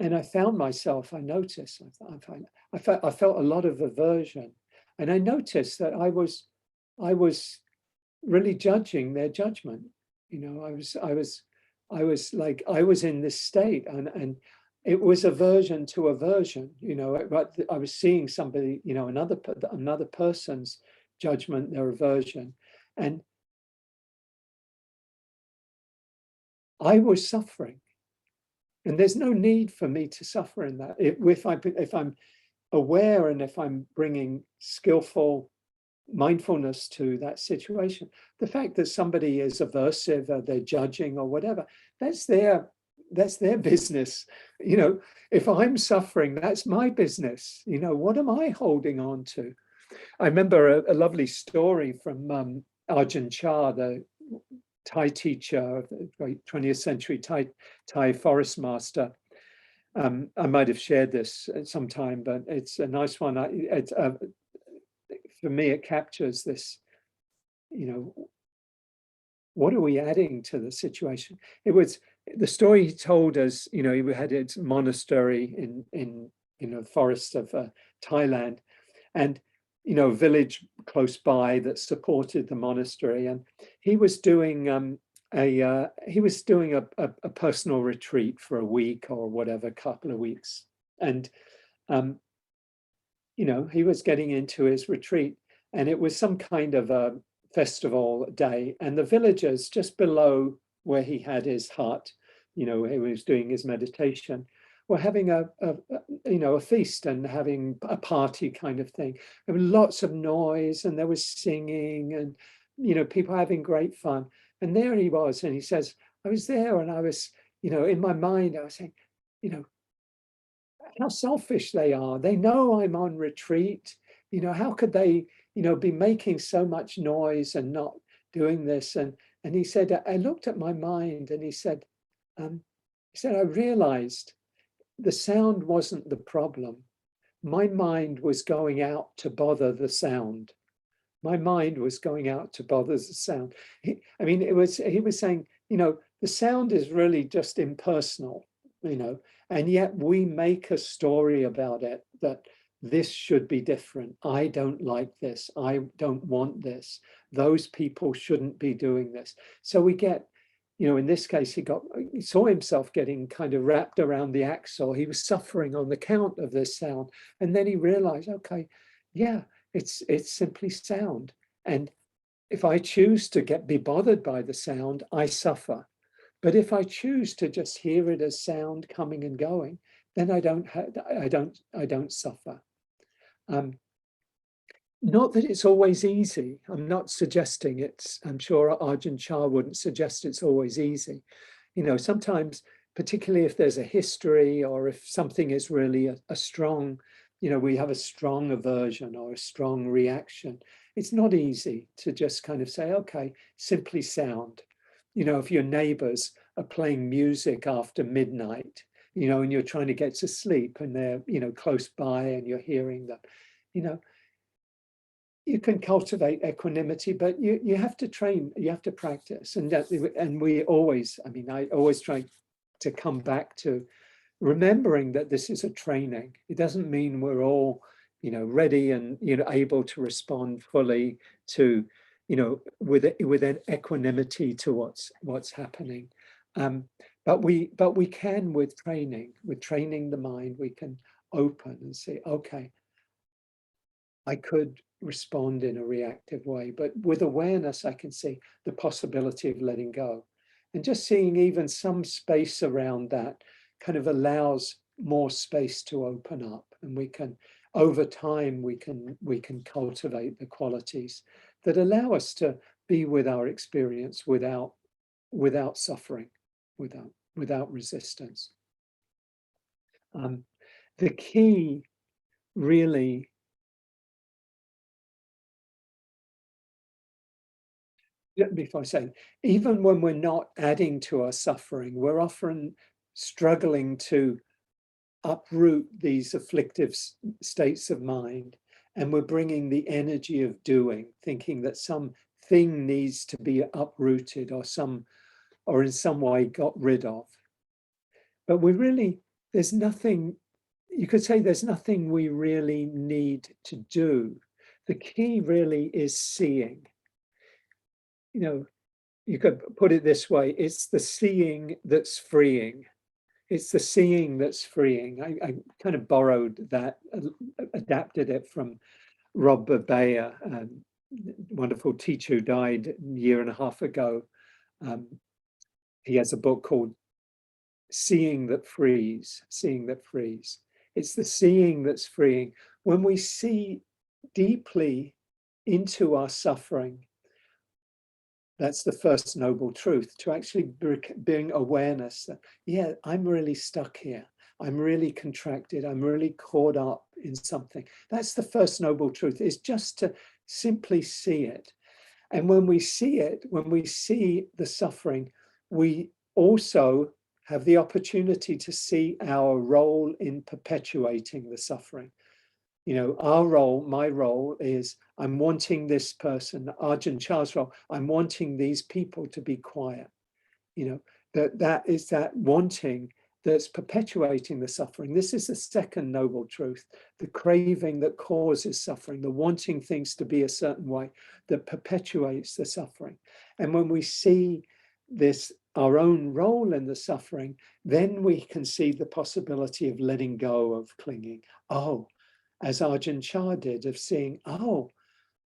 I found myself, I noticed, I felt a lot of aversion. And I noticed that I was really judging their judgment. You know, I was in this state, and it was aversion to aversion. You know, but I was seeing somebody, you know, another person's judgment, their aversion, and I was suffering. And there's no need for me to suffer in that. If I'm aware and if I'm bringing skillful mindfulness to that situation, the fact that somebody is aversive or they're judging or whatever, that's their business. You know, if I'm suffering, that's my business. You know, what am I holding on to? I remember a lovely story from Ajahn Chah, the Thai teacher, the 20th century Thai forest master. I might have shared this at some time, but it's a nice one. For me, it captures this, you know, what are we adding to the situation? It was the story he told us, you know, he had his monastery in you know, forests of Thailand, and, you know, a village close by that supported the monastery. And he was doing a personal retreat for a week or whatever, couple of weeks. And, you know, he was getting into his retreat, and it was some kind of a festival day. And the villagers just below where he had his hut, you know, he was doing his meditation, were having a feast and having a party kind of thing. There was lots of noise, and there was singing, and, you know, people having great fun. And there he was, and he says, I was there, and I was, you know, in my mind, I was saying, you know, how selfish they are. They know I'm on retreat. You know, how could they, you know, be making so much noise and not doing this? And he said, I looked at my mind, and he said, I realized the sound wasn't the problem. My mind was going out to bother the sound. My mind was going out to bother the sound. He was saying, you know, the sound is really just impersonal, you know, and yet we make a story about it that this should be different. I don't like this. I don't want this. Those people shouldn't be doing this. So we get, in this case, he saw himself getting kind of wrapped around the axle. He was suffering on the count of this sound. And then he realized, okay, yeah, it's simply sound. And if I choose to be bothered by the sound, I suffer. But if I choose to just hear it as sound coming and going, then I don't suffer. Not that it's always easy. I'm not suggesting I'm sure Ajahn Chah wouldn't suggest it's always easy. Sometimes, particularly if there's a history or if something is really a strong, we have a strong aversion or a strong reaction, it's not easy to just kind of say, okay, simply sound. If your neighbors are playing music after midnight, and you're trying to get to sleep and they're, close by and you're hearing them, you can cultivate equanimity, but you have to train, you have to practice. And I always try to come back to remembering that this is a training. It doesn't mean we're all, ready and, able to respond fully to, with an equanimity to what's happening. But we can, with training the mind, we can open and say, okay, I could respond in a reactive way, but with awareness, I can see the possibility of letting go. And just seeing even some space around that kind of allows more space to open up. And we can, over time, we can cultivate the qualities that allow us to be with our experience without suffering, without resistance. The key really, before I say, even when we're not adding to our suffering, we're often struggling to uproot these afflictive states of mind, and we're bringing the energy of doing, thinking that some thing needs to be uprooted or in some way got rid of. But there's nothing, you could say there's nothing we really need to do. The key really is seeing. You could put it this way, it's the seeing that's freeing. It's the seeing that's freeing. I kind of borrowed that, adapted it from Rob Bayer, wonderful teacher who died a year and a half ago. He has a book called Seeing That Frees, Seeing That Frees. It's the seeing that's freeing. When we see deeply into our suffering, that's the first noble truth, to actually bring awareness that, yeah, I'm really stuck here. I'm really contracted. I'm really caught up in something. That's the first noble truth, is just to simply see it. And when we see it, when we see the suffering, we also have the opportunity to see our role in perpetuating the suffering. Our role, my role is, I'm wanting this person, Ajahn Chah's role, I'm wanting these people to be quiet. That is that wanting that's perpetuating the suffering. This is the second noble truth, the craving that causes suffering, the wanting things to be a certain way that perpetuates the suffering. And when we see this, our own role in the suffering, then we can see the possibility of letting go of clinging. Oh, as Ajahn Chah did, of seeing, oh,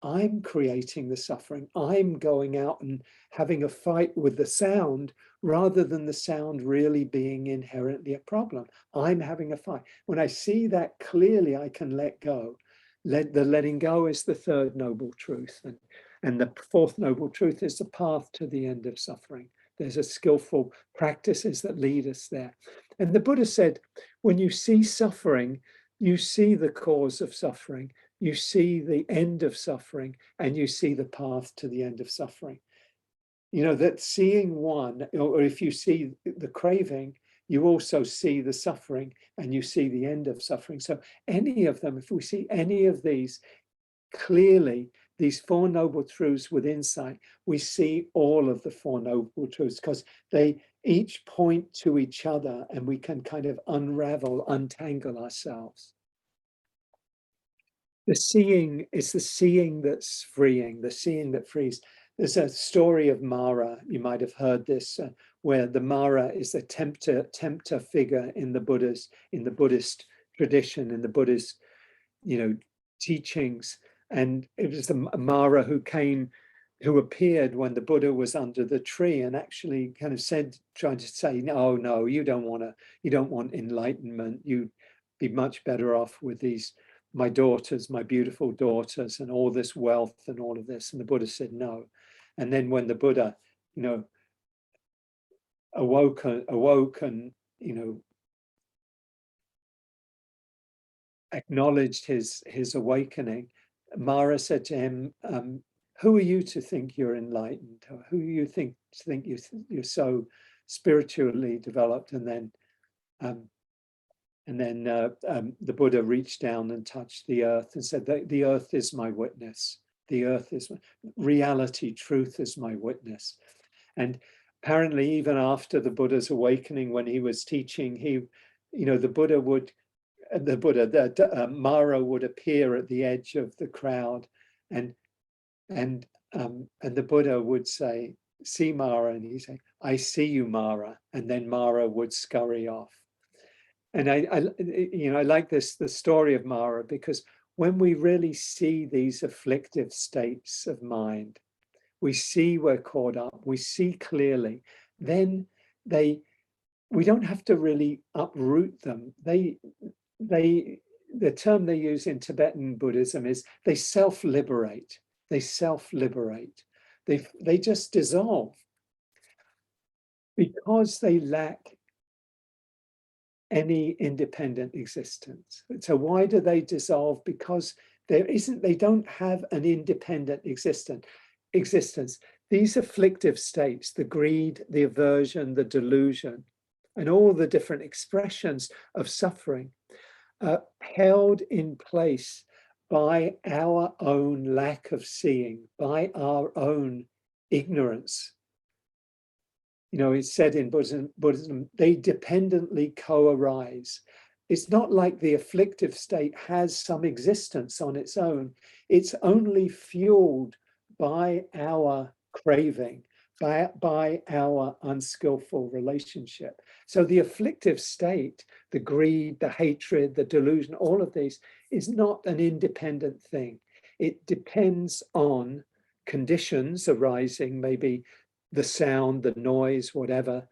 I'm creating the suffering. I'm going out and having a fight with the sound rather than the sound really being inherently a problem. I'm having a fight. When I see that clearly, I can let go. The letting go is the third noble truth. And the fourth noble truth is the path to the end of suffering. There's a skillful practices that lead us there. And the Buddha said, when you see suffering, you see the cause of suffering, you see the end of suffering, and you see the path to the end of suffering. That seeing one, or if you see the craving, you also see the suffering and you see the end of suffering. So any of them, if we see any of these clearly, these four noble truths with insight, we see all of the four noble truths, because they each point to each other and we can kind of unravel, untangle ourselves. The seeing is the seeing that's freeing, the seeing that frees. There's a story of Mara, you might have heard this, where the Mara is the tempter figure in the Buddhist tradition, in the Buddhist, teachings. And it was the Mara who appeared when the Buddha was under the tree and actually kind of tried to say, no, you don't want enlightenment. You'd be much better off with my daughters, my beautiful daughters, and all this wealth and all of this. And the Buddha said no. And then when the Buddha, awoke and, acknowledged his awakening, Mara said to him, who are you to think you're enlightened? Or who you think you're so spiritually developed? And then the Buddha reached down and touched the earth and said, the earth is my witness. The earth is reality, truth is my witness. And apparently, even after the Buddha's awakening, when he was teaching, Mara would appear at the edge of the crowd, and the Buddha would say, "See Mara," and he'd say, "I see you, Mara," and then Mara would scurry off. And I like the story of Mara, because when we really see these afflictive states of mind, we see we're caught up, we see clearly, then we don't have to really uproot them. The term they use in Tibetan Buddhism is they self-liberate. They self-liberate. They just dissolve because they lack any independent existence. So why do they dissolve? Because they don't have an independent existence. These afflictive states, the greed, the aversion, the delusion, and all the different expressions of suffering, held in place by our own lack of seeing, by our own ignorance. It's said in Buddhism, they dependently co-arise. It's not like the afflictive state has some existence on its own. It's only fueled by our craving, by our unskillful relationship. So the afflictive state, the greed, the hatred, the delusion, all of these is not an independent thing. It depends on conditions arising, maybe the sound, the noise, whatever.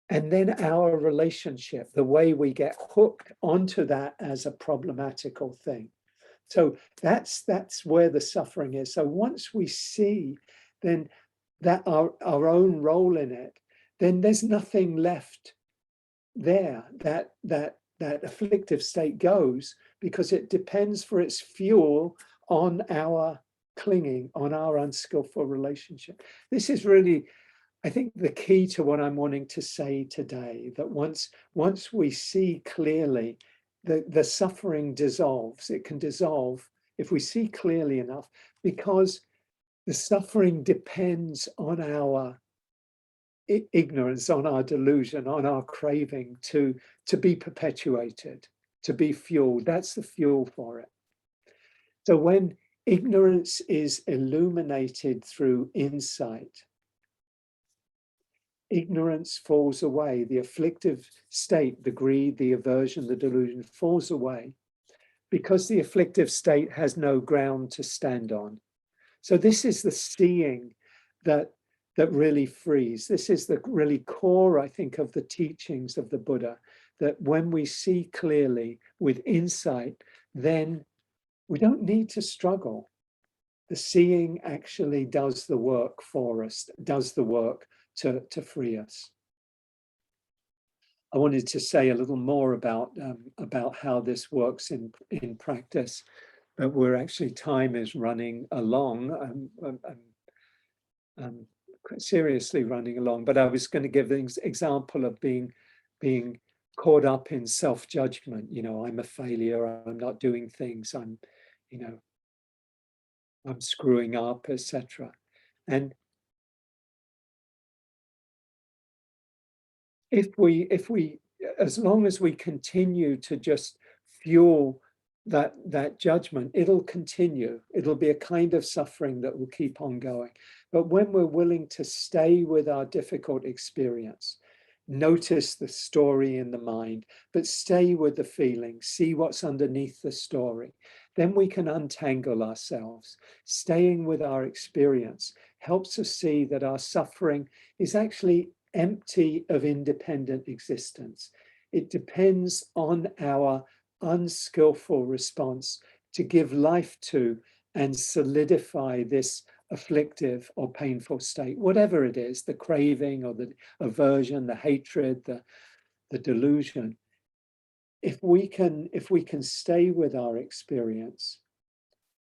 And then our relationship, the way we get hooked onto that as a problematical thing. So that's where the suffering is. So once we see then that our own role in it, then there's nothing left there. That afflictive state goes because it depends for its fuel on our clinging, on our unskillful relationship. This is really, I think, the key to what I'm wanting to say today, that once we see clearly, the suffering dissolves. It can dissolve if we see clearly enough, because the suffering depends on our ignorance, on our delusion, on our craving to be perpetuated, to be fueled. That's the fuel for it. So when ignorance is illuminated through insight, ignorance falls away. The afflictive state, the greed, the aversion, the delusion falls away because the afflictive state has no ground to stand on. So this is the seeing that really frees. This is the really core, I think, of the teachings of the Buddha, that when we see clearly with insight, then we don't need to struggle. The seeing actually does the work for us, does the work to free us. I wanted to say a little more about how this works in practice, but time is running along. I'm quite seriously running along, but I was going to give an example of being caught up in self-judgment. I'm a failure, I'm not doing things, I'm screwing up, etc. And if we, as long as we continue to just fuel that judgment, it'll continue. It'll be a kind of suffering that will keep on going. But when we're willing to stay with our difficult experience, notice the story in the mind, but stay with the feeling, see what's underneath the story, then we can untangle ourselves. Staying with our experience helps us see that our suffering is actually empty of independent existence. It depends on our unskillful response to give life to and solidify this afflictive or painful state, whatever it is, the craving or the aversion, the hatred, the delusion. If we can stay with our experience,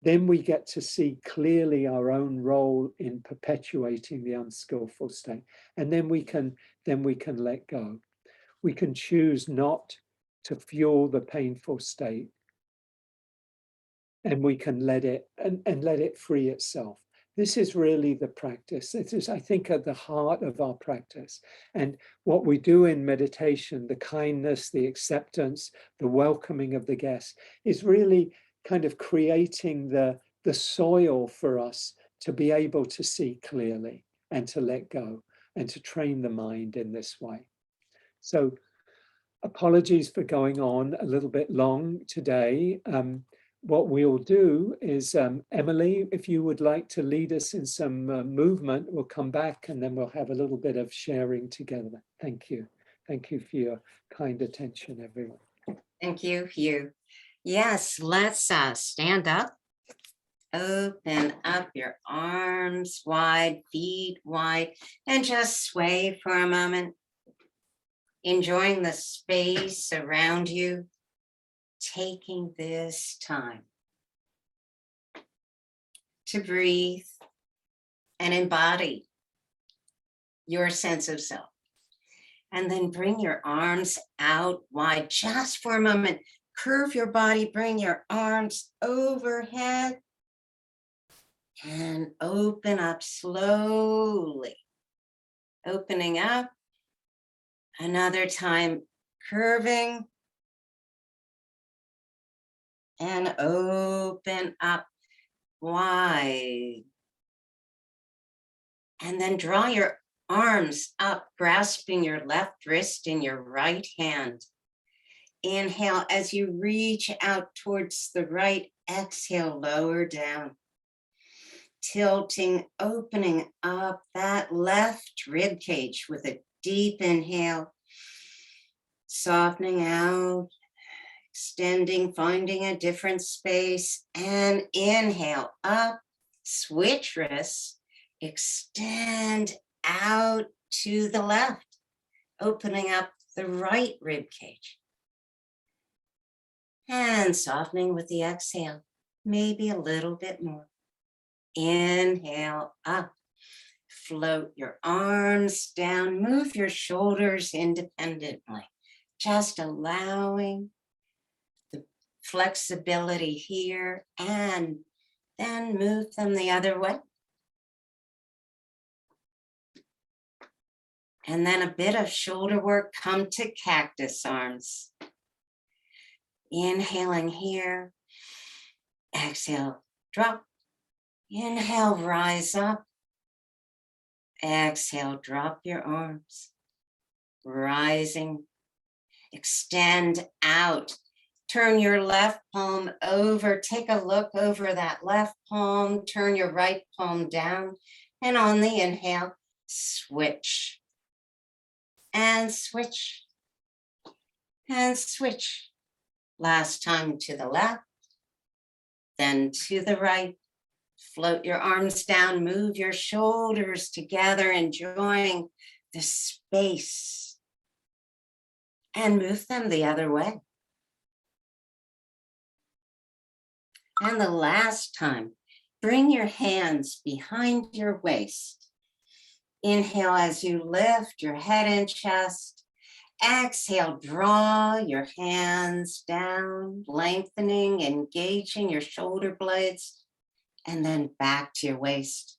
then we get to see clearly our own role in perpetuating the unskillful state. And then we can let go. We can choose not to fuel the painful state, and we can let it let it free itself. This is really the practice. It is, I think, at the heart of our practice. And what we do in meditation, the kindness, the acceptance, the welcoming of the guest, is really kind of creating the soil for us to be able to see clearly and to let go and to train the mind in this way. So apologies for going on a little bit long today. What we'll do is, Emily, if you would like to lead us in some movement, we'll come back and then we'll have a little bit of sharing together. Thank you. Thank you for your kind attention, everyone. Thank you, Hugh. Yes, let's stand up. Open up your arms wide, feet wide, and just sway for a moment. Enjoying the space around you, taking this time to breathe and embody your sense of self. And then bring your arms out wide just for a moment. Curve your body, bring your arms overhead and open up slowly. Opening up. Another time, curving and open up wide. And then draw your arms up, grasping your left wrist in your right hand. Inhale as you reach out towards the right. Exhale, lower down. Tilting, opening up that left rib cage with a deep inhale. Softening out, extending, finding a different space. And inhale up, switch wrists, extend out to the left, opening up the right rib cage. And softening with the exhale, maybe a little bit more. Inhale up, float your arms down, move your shoulders independently, just allowing the flexibility here, and then move them the other way. And then a bit of shoulder work, come to cactus arms. Inhaling here, exhale, drop. Inhale, rise up. Exhale, drop your arms. Rising, extend out. Turn your left palm over. Take a look over that left palm. Turn your right palm down. And on the inhale, switch. And switch. And switch. Last time to the left, then to the right. Float your arms down, move your shoulders together, enjoying the space. And move them the other way. And the last time, bring your hands behind your waist. Inhale as you lift your head and chest. Exhale, draw your hands down, lengthening, engaging your shoulder blades, and then back to your waist.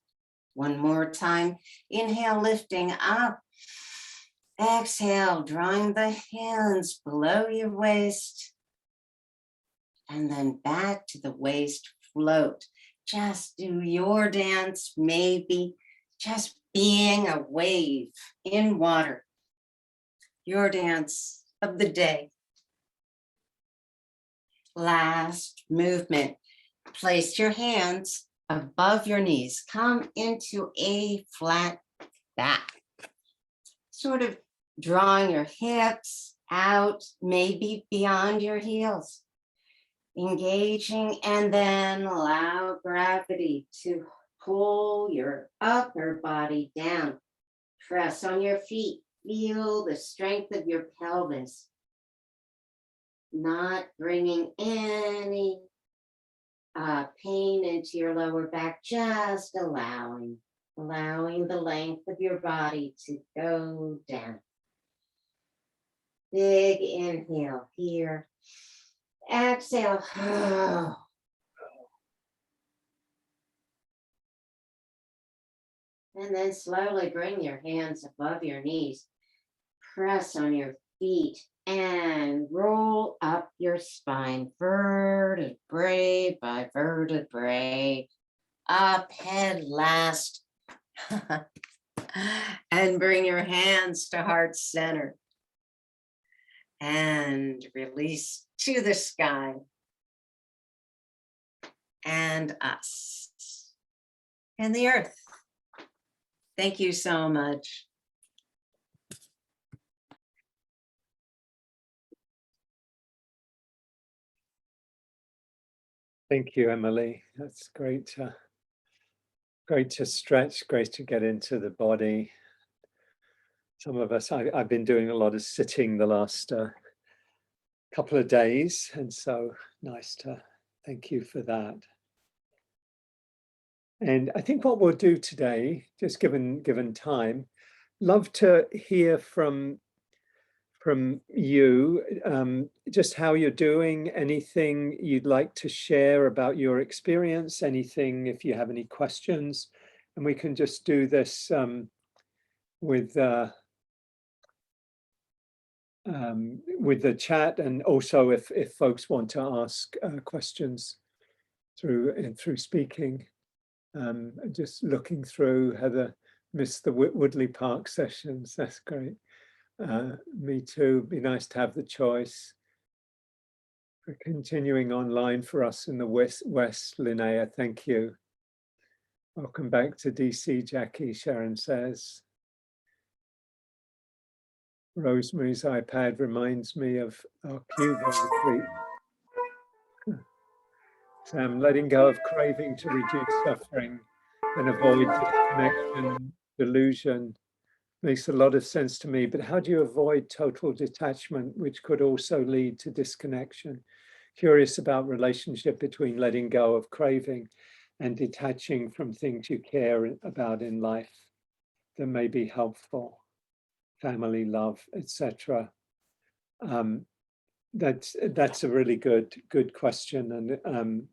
One more time. Inhale, lifting up. Exhale, drawing the hands below your waist. and then back to the waist, float. Just do your dance, maybe just being a wave in water. Your dance of the day. Last movement. Place your hands above your knees. Come into a flat back. Sort of drawing your hips out, maybe beyond your heels. Engaging, and then allow gravity to pull your upper body down. Press on your feet. Feel the strength of your pelvis. Not bringing any pain into your lower back, just allowing the length of your body to go down. Big inhale here. Exhale. And then slowly bring your hands above your knees. Press on your feet and roll up your spine, vertebrae by vertebrae. Up, head last. And bring your hands to heart center. And release to the sky. And us. And the earth. Thank you so much. Thank you, Emily. That's great. Great to stretch, great to get into the body. Some of us, I've been doing a lot of sitting the last couple of days, and so nice to thank you for that. And I think what we'll do today, just given time, love to hear from you, just how you're doing, anything you'd like to share about your experience, anything, if you have any questions, and we can just do this with the chat, and also if folks want to ask questions through speaking. Just looking through, Heather missed the Woodley Park sessions. That's great. Me too. Be nice to have the choice. For continuing online for us in the West, Linnea, thank you. Welcome back to DC, Jackie, Sharon says. Rosemary's iPad reminds me of our Cuba retreat. Sam, letting go of craving to reduce suffering and avoid disconnection, delusion, makes a lot of sense to me, but how do you avoid total detachment, which could also lead to disconnection? Curious about relationship between letting go of craving and detaching from things you care about in life that may be helpful, family, love, etc. That's a really good question, and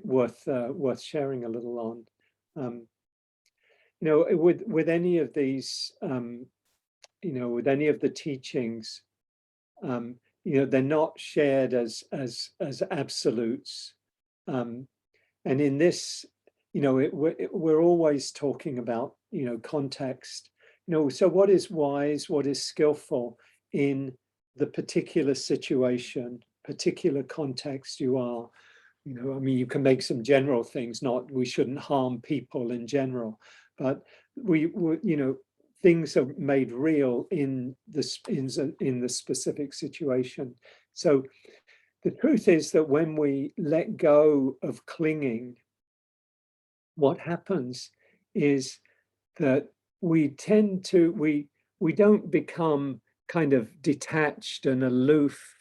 worth sharing a little on. You know, with any of these, you know, with any of the teachings, you know, they're not shared as absolutes. And in this, you know, we're always talking about, you know, context. You know, so what is wise, what is skillful in the particular situation, particular context you are. You know, I mean, you can make some general things, not we shouldn't harm people in general, but you know, things are made real in the specific situation. So the truth is that when we let go of clinging, what happens is that we tend to, we don't become kind of detached and aloof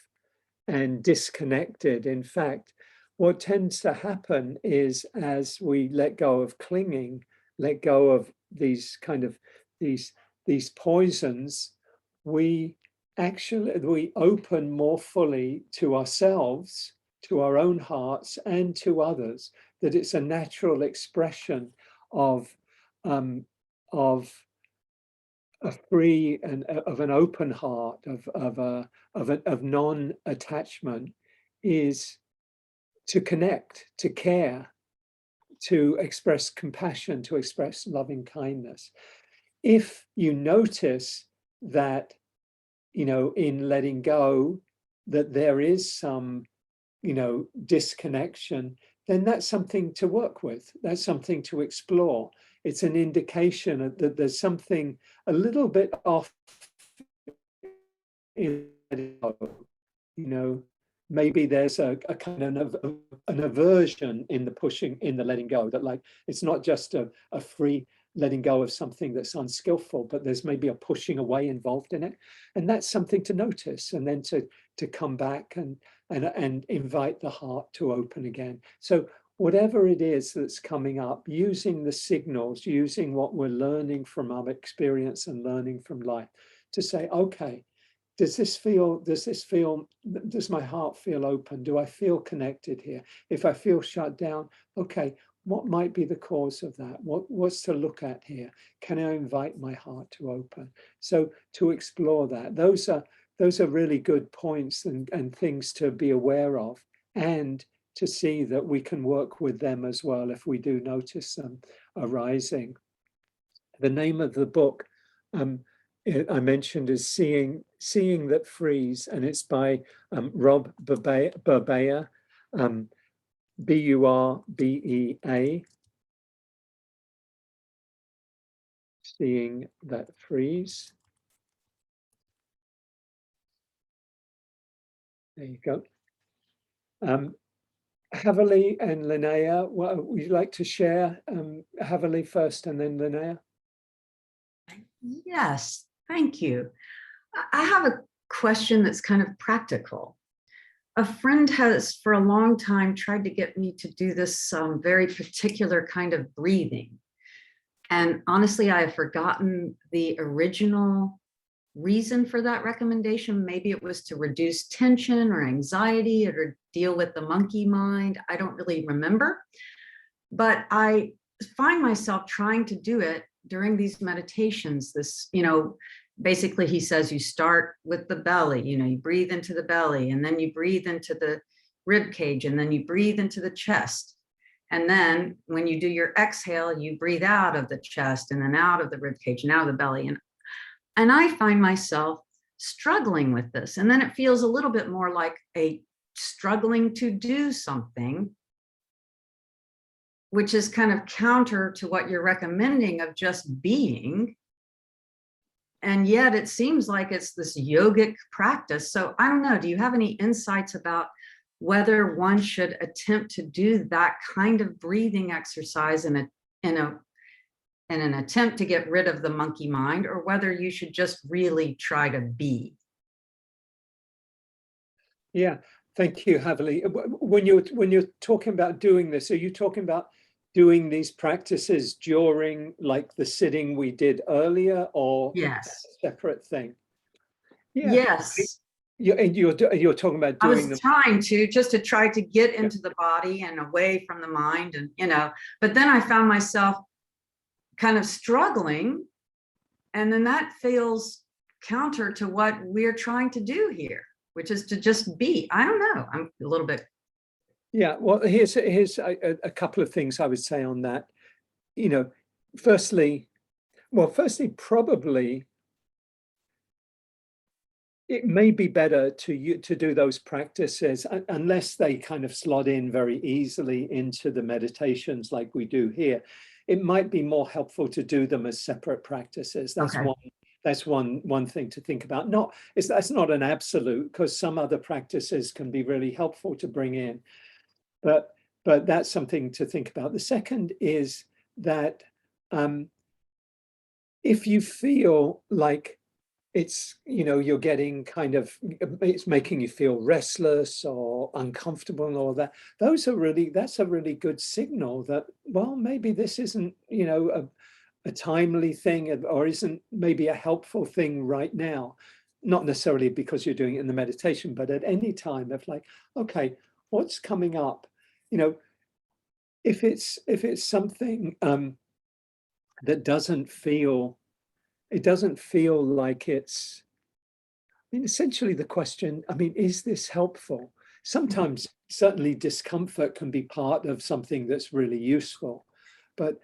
and disconnected. In fact, what tends to happen is as we let go of clinging, let go of these kind of these poisons, we open more fully to ourselves, to our own hearts, and to others. That it's a natural expression of a free and of an open heart, of non-attachment, is to connect, to care, to express compassion, to express loving kindness. If you notice that, you know, in letting go, that there is some, you know, disconnection, then that's something to work with. That's something to explore. It's an indication that there's something a little bit off in letting go. You know, maybe there's a kind of an aversion in the pushing, in the letting go, that like, it's not just a free letting go of something that's unskillful, but there's maybe a pushing away involved in it. And that's something to notice, and then to come back and invite the heart to open again. So whatever it is that's coming up, using the signals, using what we're learning from our experience and learning from life to say, okay, does my heart feel open? Do I feel connected here? If I feel shut down, okay, what might be the cause of that? What's to look at here? Can I invite my heart to open? So to explore that, those are really good points and things to be aware of, and to see that we can work with them as well if we do notice them arising. The name of the book I mentioned is Seeing That Frees, and it's by Rob Burbea, Burbea, Seeing That Frees. There you go. Haverly and Linnea, what would you like to share? Haverly first and then Linnea. Yes, thank you. I have a question that's kind of practical. A friend has for a long time tried to get me to do this very particular kind of breathing. And honestly, I have forgotten the original reason for that recommendation. Maybe it was to reduce tension or anxiety or to deal with the monkey mind. I don't really remember, but I find myself trying to do it during these meditations. This, you know, basically he says you start with the belly, you know, you breathe into the belly, and then you breathe into the rib cage, and then you breathe into the chest. And then when you do your exhale, you breathe out of the chest and then out of the rib cage and out of the belly. And I find myself struggling with this. And then it feels a little bit more like a struggling to do something, which is kind of counter to what you're recommending of just being. And yet it seems like it's this yogic practice. So I don't know, do you have any insights about whether one should attempt to do that kind of breathing exercise in an attempt to get rid of the monkey mind, or whether you should just really try to be? Yeah, thank you, Haverly. When you're talking about doing this, are you talking about doing these practices during like the sitting we did earlier, or Yes. a separate thing? Yeah. Yes. You're talking about I doing was them. trying to try to get into the body and away from the mind, and, you know, but then I found myself kind of struggling. And then that feels counter to what we're trying to do here, which is to just be. I don't know. I'm a little bit. Yeah, well, here's a couple of things I would say on that. You know, firstly, probably it may be better to do those practices unless they kind of slot in very easily into the meditations like we do here. It might be more helpful to do them as separate practices. That's Okay. That's one thing to think about. That's not an absolute, because some other practices can be really helpful to bring in. But that's something to think about. The second is that if you feel like it's, you know, you're getting kind of, it's making you feel restless or uncomfortable and all that, that's a really good signal that, well, maybe this isn't, you know, a timely thing, or isn't maybe a helpful thing right now. Not necessarily because you're doing it in the meditation, but at any time of like, okay, what's coming up? You know, if it's something that doesn't feel like it's, I mean, essentially the question, I mean, is this helpful? Sometimes certainly discomfort can be part of something that's really useful, but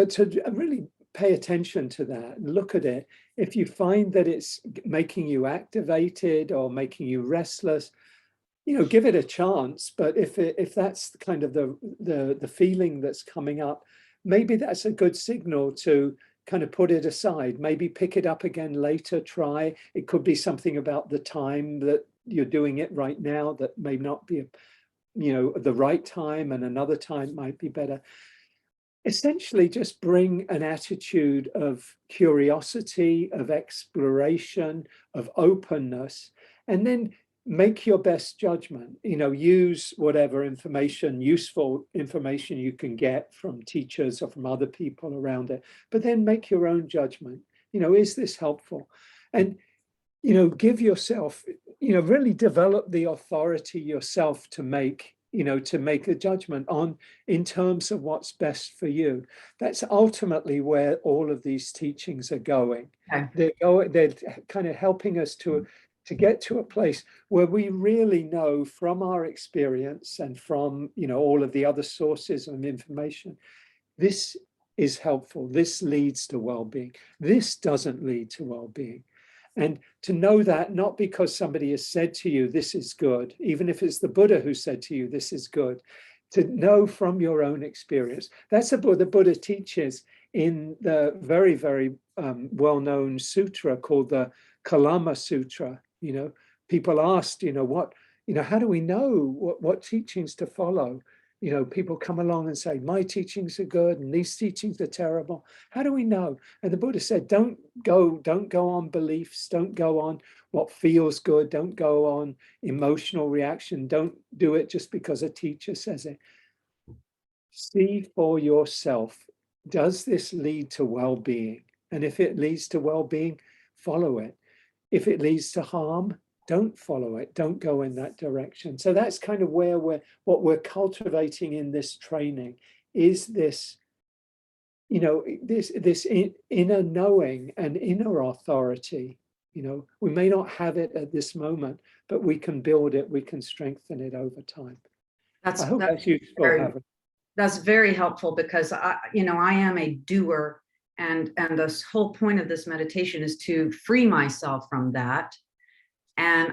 to really pay attention to that and look at it. If you find that it's making you activated or making you restless, give it a chance. But if that's kind of the feeling that's coming up, maybe that's a good signal to kind of put it aside, maybe pick it up again later, try. It could be something about the time that you're doing it right now that may not be, the right time, and another time might be better. Essentially, just bring an attitude of curiosity, of exploration, of openness, and then make your best judgment. Use whatever useful information you can get from teachers or from other people around it, but then make your own judgment. Is this helpful? And give yourself, really develop the authority yourself to make a judgment in terms of what's best for you. That's ultimately where all of these teachings are going. Okay. They're kind of helping us to get to a place where we really know from our experience and from all of the other sources of information, this is helpful, this leads to well-being, this doesn't lead to well-being. And to know that not because somebody has said to you, this is good, even if it's the Buddha who said to you, this is good, to know from your own experience. That's what the Buddha teaches in the very, very well-known sutra called the Kalama Sutra. People asked, how do we know what teachings to follow? People come along and say, my teachings are good and these teachings are terrible. How do we know? And the Buddha said, don't go on beliefs, don't go on what feels good, don't go on emotional reaction, don't do it just because a teacher says it. See for yourself, does this lead to well-being? And if it leads to well-being, follow it. If it leads to harm, don't follow it. Don't go in that direction. So that's kind of where what we're cultivating in this training is this, this inner knowing and inner authority. We may not have it at this moment, but we can build it. We can strengthen it over time. I hope that's useful. That's very helpful because I am a doer, and the whole point of this meditation is to free myself from that. And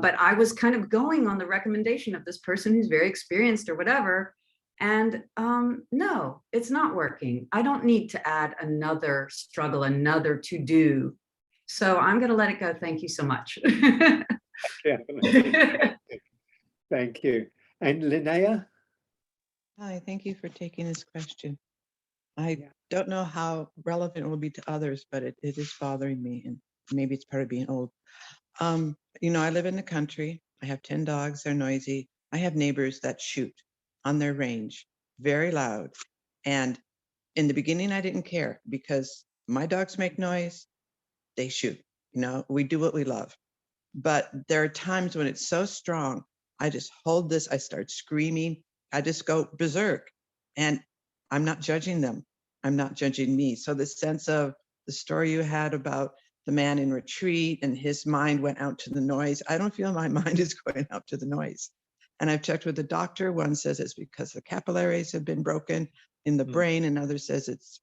but I was kind of going on the recommendation of this person who's very experienced or whatever. And no, it's not working. I don't need to add another struggle, another to do. So I'm going to let it go. Thank you so much. Yeah. Thank you. And Linnea? Hi, thank you for taking this question. I don't know how relevant it will be to others, but it is bothering me, and maybe it's part of being old. I live in the country. I have 10 dogs. They're noisy. I have neighbors that shoot on their range, very loud. And in the beginning, I didn't care because my dogs make noise. They shoot. We do what we love. But there are times when it's so strong, I just hold this. I start screaming. I just go berserk. And I'm not judging them. I'm not judging me. So the sense of the story you had about the man in retreat and his mind went out to the noise. I don't feel my mind is going out to the noise. And I've checked with the doctor. One says it's because the capillaries have been broken in the brain. Another says it's,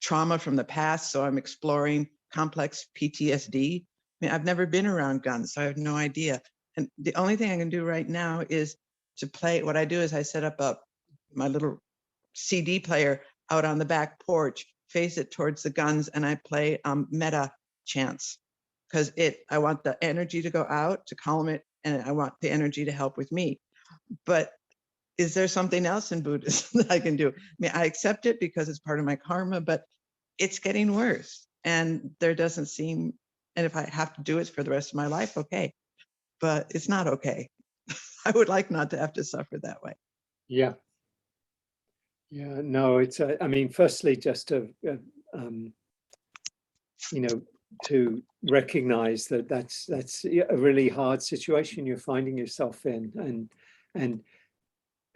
trauma from the past. So I'm exploring complex PTSD. I've never been around guns, so I have no idea. And the only thing I can do right now is to play. What I do is I set up my little CD player out on the back porch, face it towards the guns, and I play metta chants because I want the energy to go out to calm it, and I want the energy to help with me. But is there something else in Buddhism that I can do? I accept it because it's part of my karma, but it's getting worse, and there doesn't seem. And if I have to do it for the rest of my life, okay, but it's not okay. I would like not to have to suffer that way. Yeah. Yeah, no, it's, firstly, just to, to recognize that that's a really hard situation you're finding yourself in, and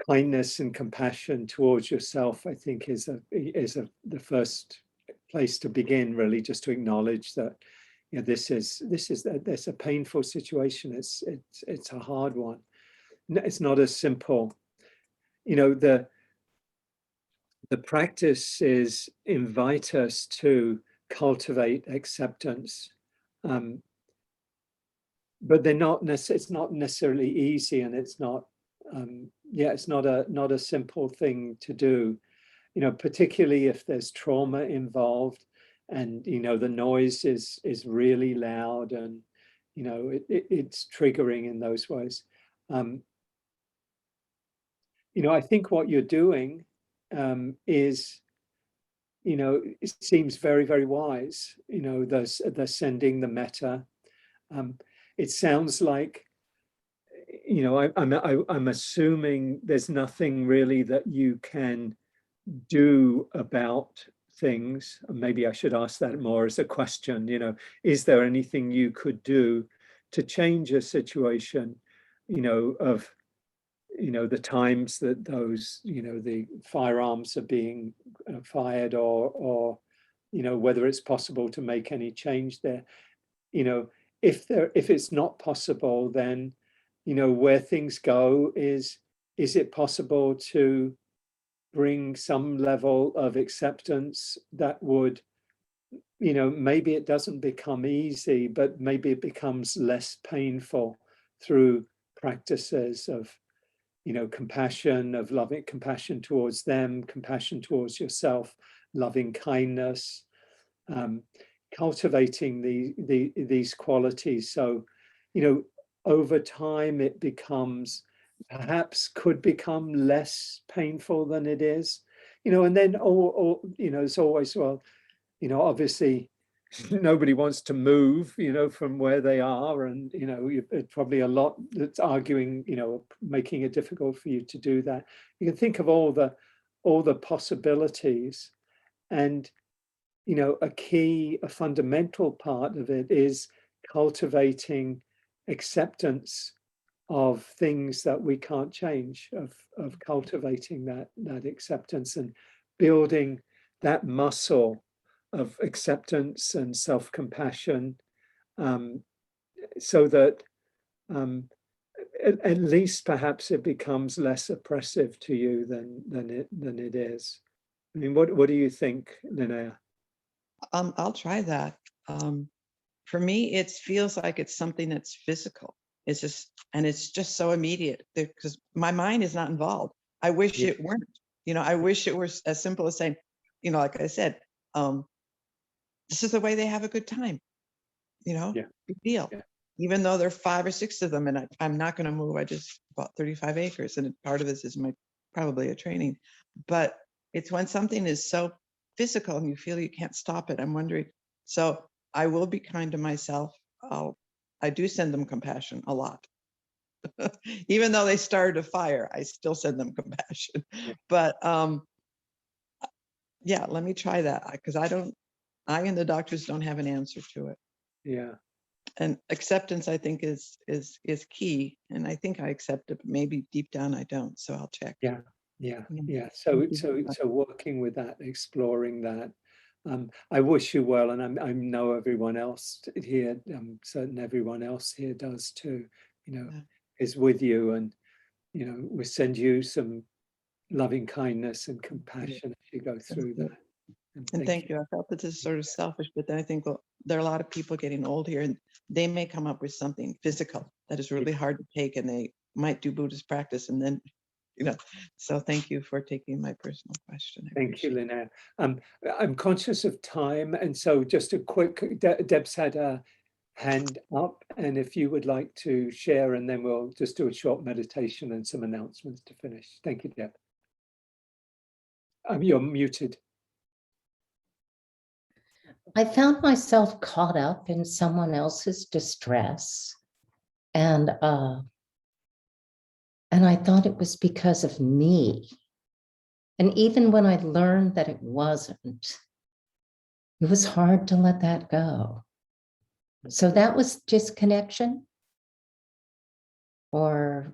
kindness and compassion towards yourself, I think is the first place to begin, really, just to acknowledge that, this is a painful situation. It's a hard one. it's not as simple. You know, the practices invite us to cultivate acceptance, but they're not it's not necessarily easy, and it's not it's not a simple thing to do, you know, particularly if there's trauma involved, and you know the noise is really loud, and you know it's triggering in those ways. You know, I think what you're doing is, you know, it seems very, very wise. You know, the sending the metta. It sounds like, you know, I'm assuming there's nothing really that you can do about things. Maybe I should ask that more as a question. You know, is there anything you could do to change a situation? You know, of the times that those, the firearms are being fired, or whether it's possible to make any change there. If it's not possible, then where things go is it possible to bring some level of acceptance that would, maybe it doesn't become easy, but maybe it becomes less painful through practices of compassion, of loving compassion towards them, compassion towards yourself, loving kindness, cultivating these qualities. So, over time it becomes, perhaps could become less painful than it is, and then, it's always, well, obviously nobody wants to move, from where they are, and it's probably a lot that's arguing, making it difficult for you to do that. You can think of all the possibilities, and a fundamental part of it is cultivating acceptance of things that we can't change, of cultivating that acceptance and building that muscle of acceptance and self-compassion, so that at least perhaps it becomes less oppressive to you than it is. I mean, what do you think, Linnea? I'll try that. For me, it feels like it's something that's physical. It's just so immediate, because my mind is not involved. I wish it weren't. I wish it were as simple as saying, like I said, this is the way they have a good time. Big deal. Yeah. Even though there are 5 or 6 of them, and I'm not going to move. I just bought 35 acres, and part of this is probably a training. But it's when something is so physical and you feel you can't stop it. I'm wondering. So I will be kind to myself. I do send them compassion a lot. Even though they started a fire, I still send them compassion. Yeah. But yeah, let me try that, because I and the doctors don't have an answer to it. Yeah. And acceptance, I think, is key. And I think I accept it, but maybe deep down I don't. So I'll check. Yeah. So working with that, exploring that. I wish you well, and I know everyone else here, certain everyone else here does too, is with you, and we send you some loving kindness and compassion as you go through that. And thank you. I felt that this is sort of selfish, but then I think, well, there are a lot of people getting old here, and they may come up with something physical that is really hard to take, and they might do Buddhist practice, and then, so thank you for taking my personal question. Thank you, Linnea. I'm conscious of time, and so just a quick, Deb's had a hand up, and if you would like to share, and then we'll just do a short meditation and some announcements to finish. Thank you, Deb. You're muted. I found myself caught up in someone else's distress, and I thought it was because of me. And even when I learned that it wasn't, it was hard to let that go. So that was disconnection? Or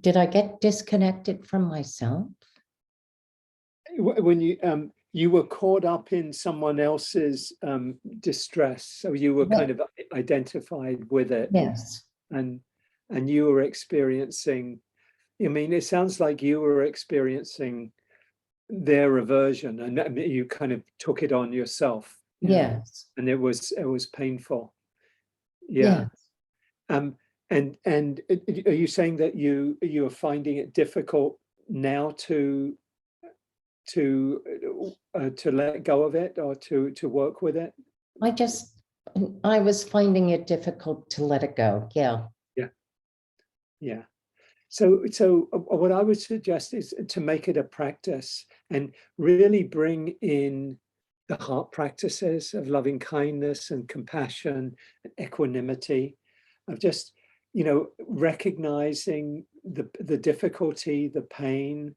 did I get disconnected from myself? When you were caught up in someone else's distress, so you were kind of identified with it. Yes. And and you were experiencing, I mean, it sounds like you were experiencing their aversion, and you kind of took it on yourself. Yes. And it was painful. Yes. And are you saying that you're finding it difficult now to let go of it, or to work with it? I was finding it difficult to let it go. Yeah. Yeah. So what I would suggest is to make it a practice and really bring in the heart practices of loving kindness and compassion and equanimity, of just, recognizing the difficulty, the pain,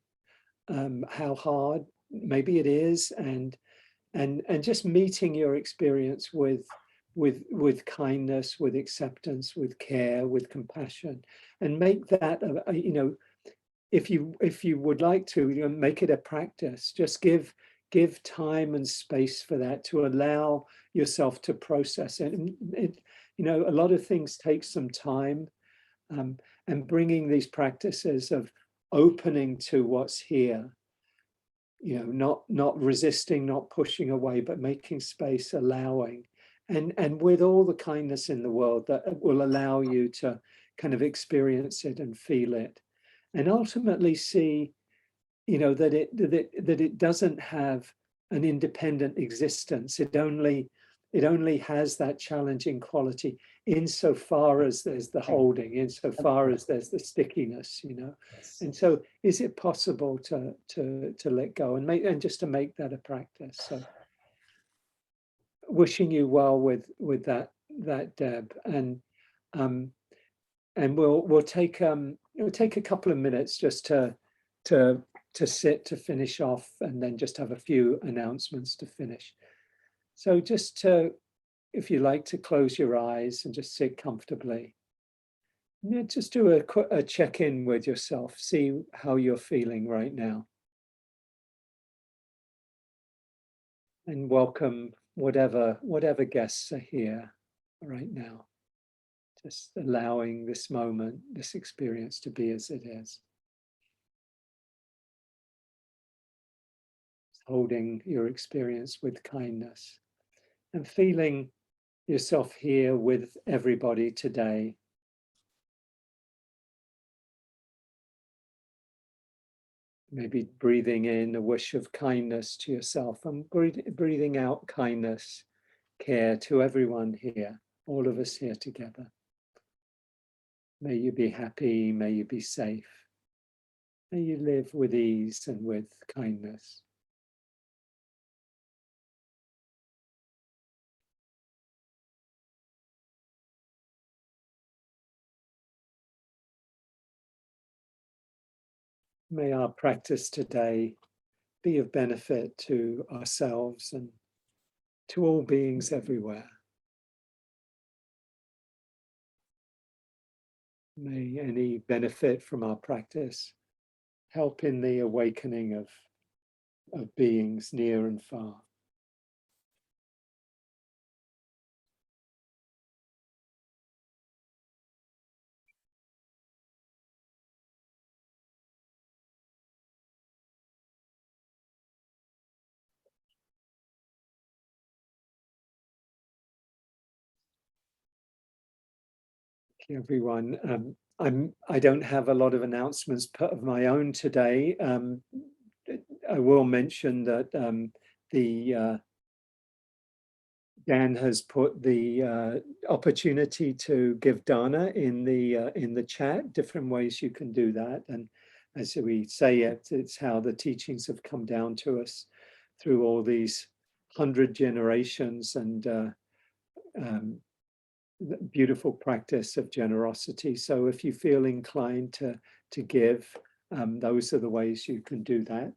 how hard maybe it is, and just meeting your experience with kindness, with acceptance, with care, with compassion, and make that if you would like to, make it a practice. Just give time and space for that, to allow yourself to process it. And a lot of things take some time, and bringing these practices of opening to what's here, not resisting, not pushing away, but making space, allowing, and with all the kindness in the world that will allow you to kind of experience it and feel it, and ultimately see, that it doesn't have an independent existence. It only has that challenging quality insofar as there's the holding, insofar as there's the stickiness, And so, is it possible to let go and just to make that a practice? So, wishing you well with that, Deb, and we'll take a couple of minutes just to sit, to finish off, and then just have a few announcements to finish. So just if you like to close your eyes and just sit comfortably, just do a check-in with yourself, see how you're feeling right now. And welcome whatever guests are here right now. Just allowing this moment, this experience to be as it is. Holding your experience with kindness and feeling yourself here with everybody today. Maybe breathing in a wish of kindness to yourself and breathing out kindness, care to everyone here, all of us here together. May you be happy, may you be safe. May you live with ease and with kindness. May our practice today be of benefit to ourselves and to all beings everywhere. May any benefit from our practice help in the awakening of beings near and far. Everyone, I don't have a lot of announcements of my own today. I will mention that Dan has put the opportunity to give dana in the chat. Different ways you can do that, and as we say, it's how the teachings have come down to us through all these 100 generations, and beautiful practice of generosity. So if you feel inclined to give, those are the ways you can do that.